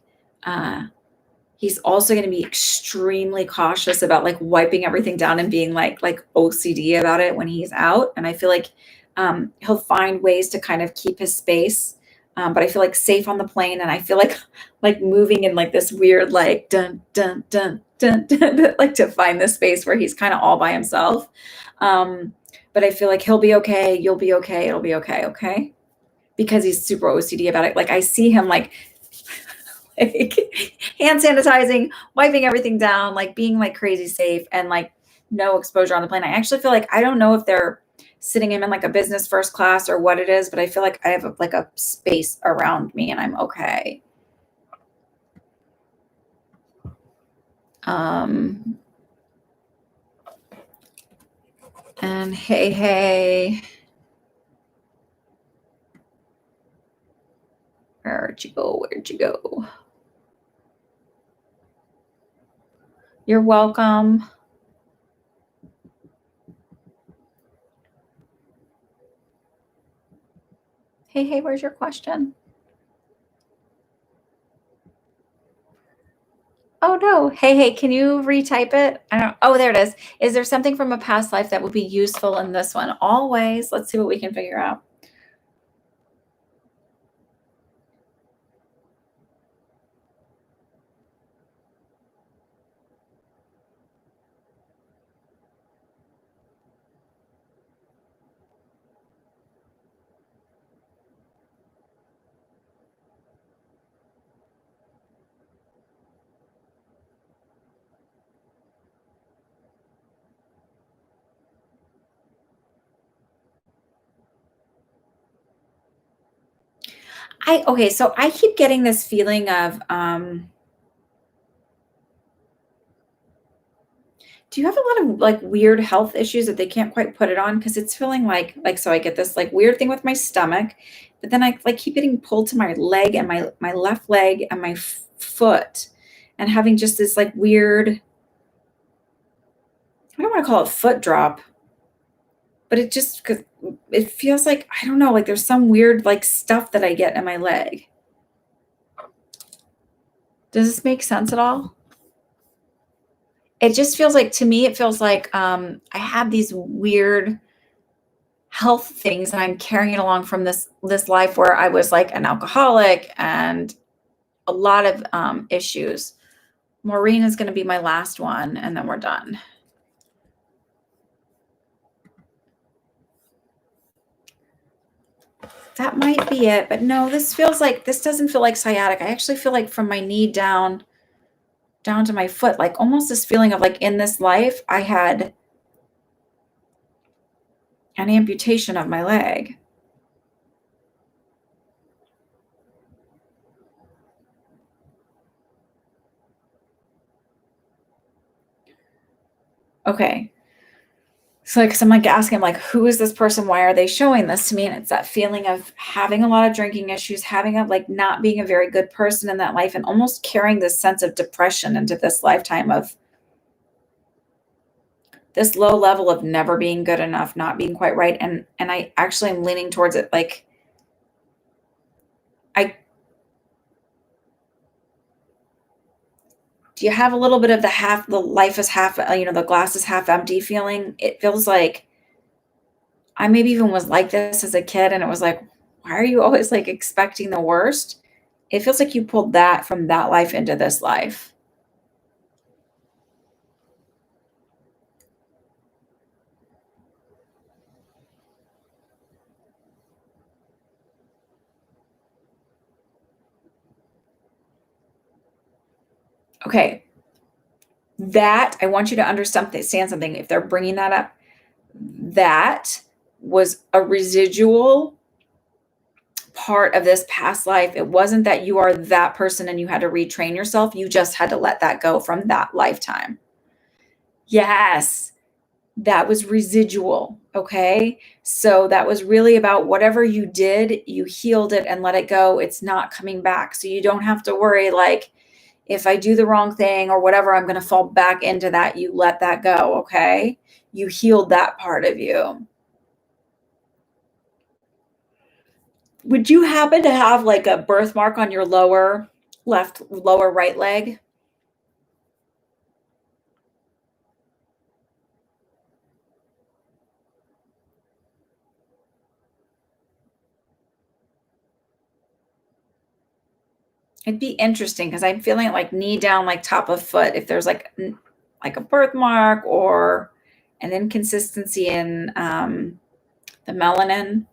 he's also going to be extremely cautious about like wiping everything down and being like OCD about it when he's out. And I feel like he'll find ways to kind of keep his space. But I feel like safe on the plane, and I feel like moving in like this weird like dun dun dun dun, dun, dun, like to find this space where he's kind of all by himself. But I feel like he'll be okay. You'll be okay. It'll be okay. Okay. because he's super OCD about it. Like I see him like hand sanitizing, wiping everything down, like being like crazy safe and like no exposure on the plane. I actually feel like I don't know if they're sitting him in like a business first class or what it is, but I feel like I have like a space around me and I'm okay. Um, and hey, where'd you go? Where'd you go? You're welcome. Hey, where's your question? Oh no. Hey, can you retype it? I don't. Oh, there it is. Is there something from a past life that would be useful in this one? Always. Let's see what we can figure out. Okay, so I keep getting this feeling of do you have a lot of like weird health issues that they can't quite put it on? Because it's feeling like so I get this like weird thing with my stomach, but then I like keep getting pulled to my leg and my left leg and my foot and having just this like weird, I don't want to call it foot drop, but it just cuz it feels like I don't know, like there's some weird like stuff that I get in my leg. Does this make sense at all? It just feels like to me it feels like I have these weird health things and I'm carrying it along from this life where I was like an alcoholic and a lot of issues. Maureen is going to be my last one and then we're done. That might be it, but no, this doesn't feel like sciatic. I actually feel like from my knee down to my foot, like almost this feeling of like in this life I had an amputation of my leg. Okay. So, like, 'cause I'm like asking, like, who is this person? Why are they showing this to me? And it's that feeling of having a lot of drinking issues, having a like not being a very good person in that life, and almost carrying this sense of depression into this lifetime of this low level of never being good enough, not being quite right. And I actually am leaning towards it. Like, I do you have a little bit of the life is half, the glass is half empty feeling? It feels like I maybe even was like this as a kid, and it was like, why are you always like expecting the worst? It feels like you pulled that from that life into this life. Okay, that I want you to understand something. If they're bringing that up, that was a residual part of this past life. It wasn't that you are that person and you had to retrain yourself. You just had to let that go from that lifetime. Yes. That was residual, okay? So that was really about whatever you did, you healed it and let it go. It's not coming back. So you don't have to worry like if I do the wrong thing or whatever, I'm going to fall back into that. You let that go, okay? You healed that part of you. Would you happen to have like a birthmark on your lower right leg? It'd be interesting because I'm feeling like knee down, like top of foot. If there's like a birthmark or an inconsistency in the melanin,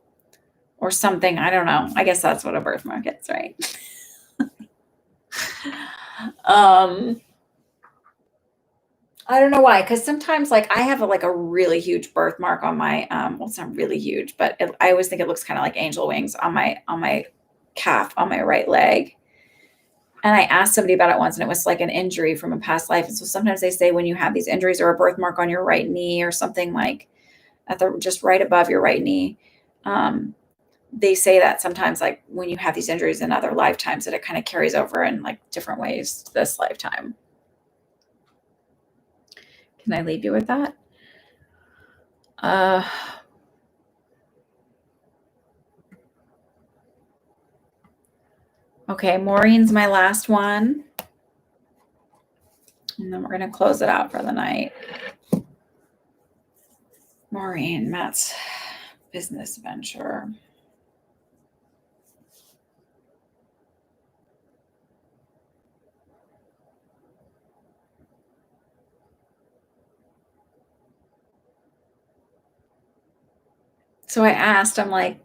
or something. I don't know. I guess that's what a birthmark is, right? um, I don't know why, because sometimes like I have like a really huge birthmark on my well, it's not really huge, but I always think it looks kind of like angel wings on my calf on my right leg. And I asked somebody about it once, and it was like an injury from a past life. And so sometimes they say when you have these injuries or a birthmark on your right knee or something like at the just right above your right knee, um, they say that sometimes like when you have these injuries in other lifetimes that it kind of carries over in like different ways to this lifetime. Can I leave you with that? Uh, okay, Maureen's my last one. And then we're going to close it out for the night. Maureen, Matt's business venture. So I asked, I'm like,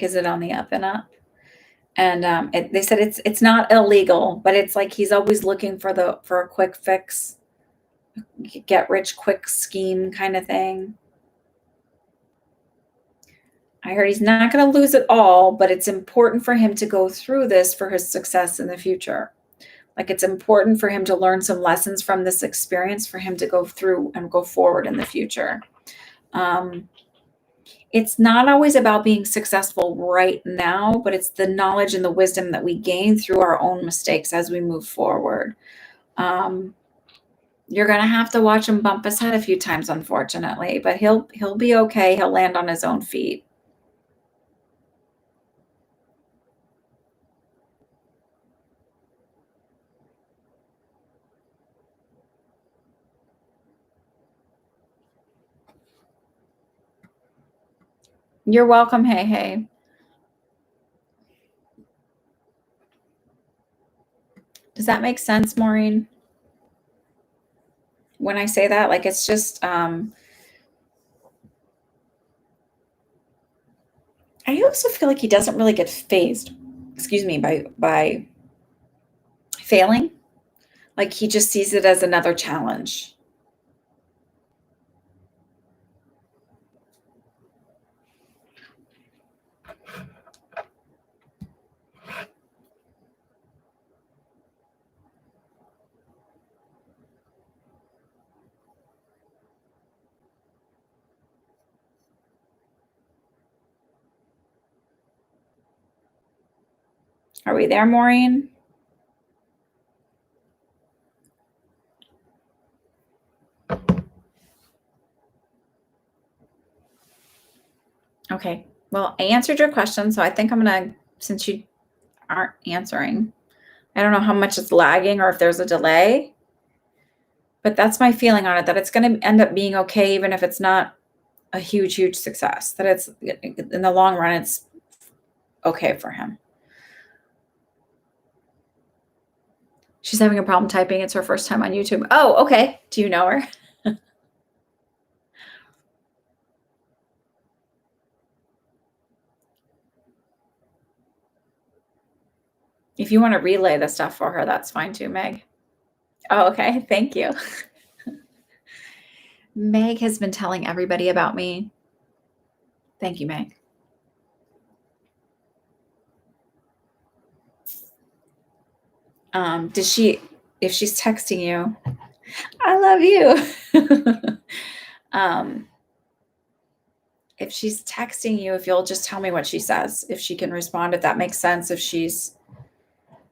is it on the up and up? And they said it's not illegal, but it's like he's always looking for a quick fix, get rich quick scheme kind of thing. I heard he's not going to lose it all, but it's important for him to go through this for his success in the future. Like it's important for him to learn some lessons from this experience for him to go through and go forward in the future. It's not always about being successful right now, but it's the knowledge and the wisdom that we gain through our own mistakes as we move forward. You're going to have to watch him bump his head a few times, unfortunately, but he'll be okay. He'll land on his own feet. You're welcome. Hey, hey. Does that make sense, Maureen? When I say that, like it's just I also feel like he doesn't really get phased, excuse me, by failing. Like he just sees it as another challenge. Are we there, Maureen? Okay. Well, I answered your question, so I think I'm gonna, since you aren't answering, I don't know how much it's lagging or if there's a delay, but that's my feeling on it, that it's gonna end up being okay, even if it's not a huge, huge success, that it's in the long run, it's okay for him. She's having a problem typing. It's her first time on YouTube. Oh, okay. Do you know her? If you want to relay the stuff for her, that's fine too, Meg. Oh, okay. Thank you. Meg has been telling everybody about me. Thank you, Meg. Does she, if she's texting you, I love you. If she's texting you, if you'll just tell me what she says, if she can respond, if that makes sense, if she's,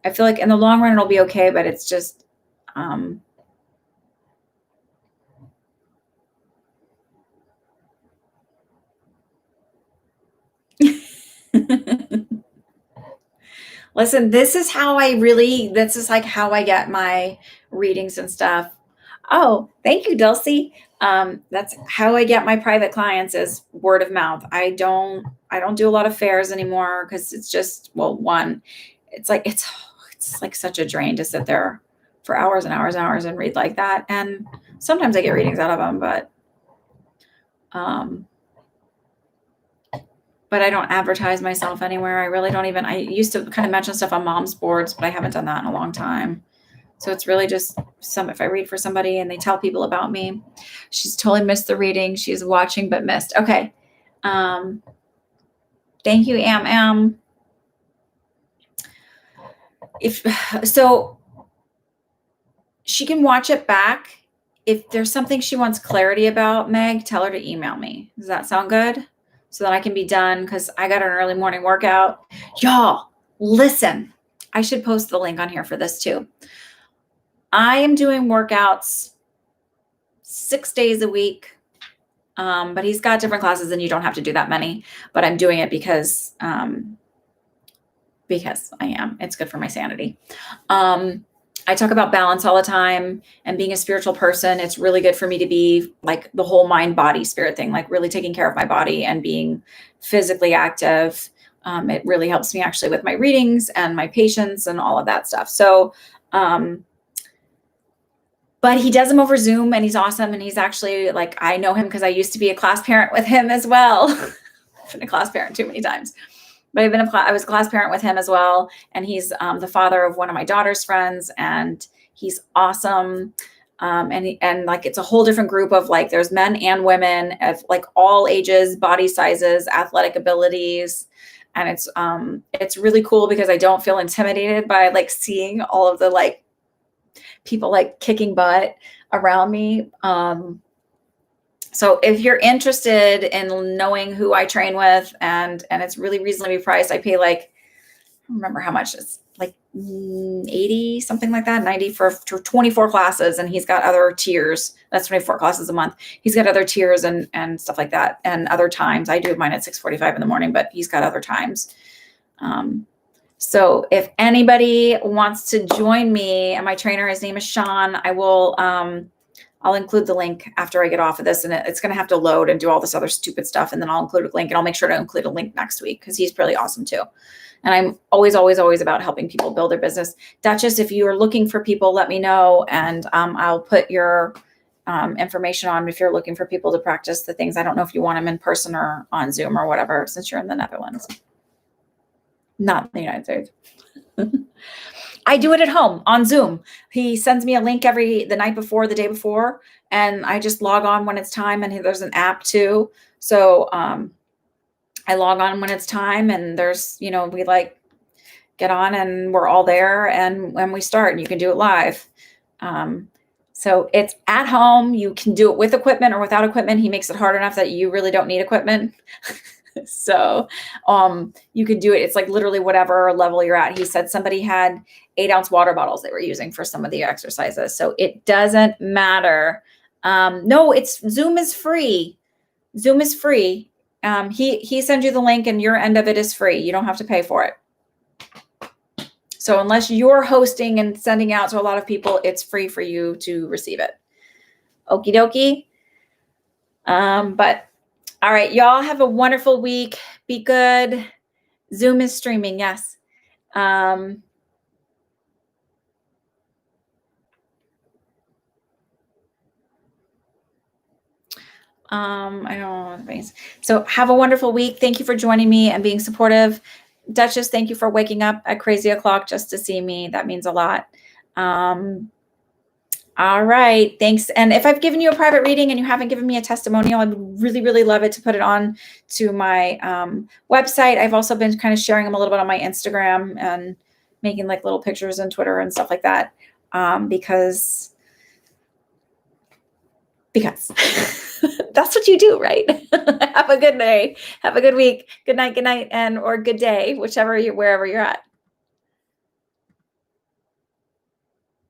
I feel like in the long run, it'll be okay, but it's just, listen, this is like how I get my readings and stuff. Oh, thank you, Dulcie. That's how I get my private clients is word of mouth. I don't do a lot of fairs anymore because it's just, well, one, it's like such a drain to sit there for hours and hours and hours and read like that. And sometimes I get readings out of them, but but I don't advertise myself anywhere. I really don't even, I used to kind of mention stuff on mom's boards, but I haven't done that in a long time. So it's really just if I read for somebody and they tell people about me. She's totally missed the reading. She's watching but missed. Okay. Thank you, Am. So she can watch it back. If there's something she wants clarity about, Meg, tell her to email me. Does that sound good? So that I can be done, because I got an early morning workout. Y'all, listen, I should post the link on here for this too. I am doing workouts 6 days a week, but he's got different classes and you don't have to do that many, but I'm doing it because I am. It's good for my sanity. I talk about balance all the time and being a spiritual person. It's really good for me to be like the whole mind, body, spirit thing, like really taking care of my body and being physically active. It really helps me actually with my readings and my patients and all of that stuff. So, but he does them over Zoom and he's awesome. And he's actually like, I know him because I used to be a class parent with him as well. I've been a class parent too many times. But I was a class parent with him as well. And he's the father of one of my daughter's friends, and he's awesome. And like, it's a whole different group of like, there's men and women of like all ages, body sizes, athletic abilities. And it's really cool because I don't feel intimidated by like seeing all of the like people like kicking butt around me. So if you're interested in knowing who I train with, and it's really reasonably priced, I pay like, I don't remember how much, it's like 80, something like that, 90 for 24 classes. And he's got other tiers. That's 24 classes a month. He's got other tiers and stuff like that. And other times. I do mine at 6:45 in the morning, but he's got other times. So if anybody wants to join me, and my trainer, his name is Sean, I'll include the link after I get off of this, and it's going to have to load and do all this other stupid stuff. And then I'll include a link, and I'll make sure to include a link next week because he's really awesome too. And I'm always, always, always about helping people build their business. Duchess, if you are looking for people, let me know. And I'll put your information on if you're looking for people to practice the things. I don't know if you want them in person or on Zoom or whatever, since you're in the Netherlands, not in the United States. I do it at home on Zoom. He sends me a link the night before, the day before, and I just log on when it's time. And there's an app too. So I log on when it's time, and there's, we like get on and we're all there, and when we start, and you can do it live. So it's at home. You can do it with equipment or without equipment. He makes it hard enough that you really don't need equipment. So you could do it. It's like literally whatever level you're at. He said somebody had 8-ounce water bottles they were using for some of the exercises. So it doesn't matter. No, Zoom is free. Zoom is free. He sends you the link, and your end of it is free. You don't have to pay for it. So unless you're hosting and sending out to a lot of people, it's free for you to receive it. Okie dokie. But all right, y'all have a wonderful week. Be good. Zoom is streaming. Yes. I don't know what it means. So have a wonderful week. Thank you for joining me and being supportive. Duchess, thank you for waking up at crazy o'clock just to see me. That means a lot. All right. Thanks. And if I've given you a private reading and you haven't given me a testimonial, I would really, really love it to put it on to my website. I've also been kind of sharing them a little bit on my Instagram and making like little pictures and Twitter and stuff like that. Because that's what you do, right? Have a good day. Have a good week. Good night, and or good day, wherever you're at.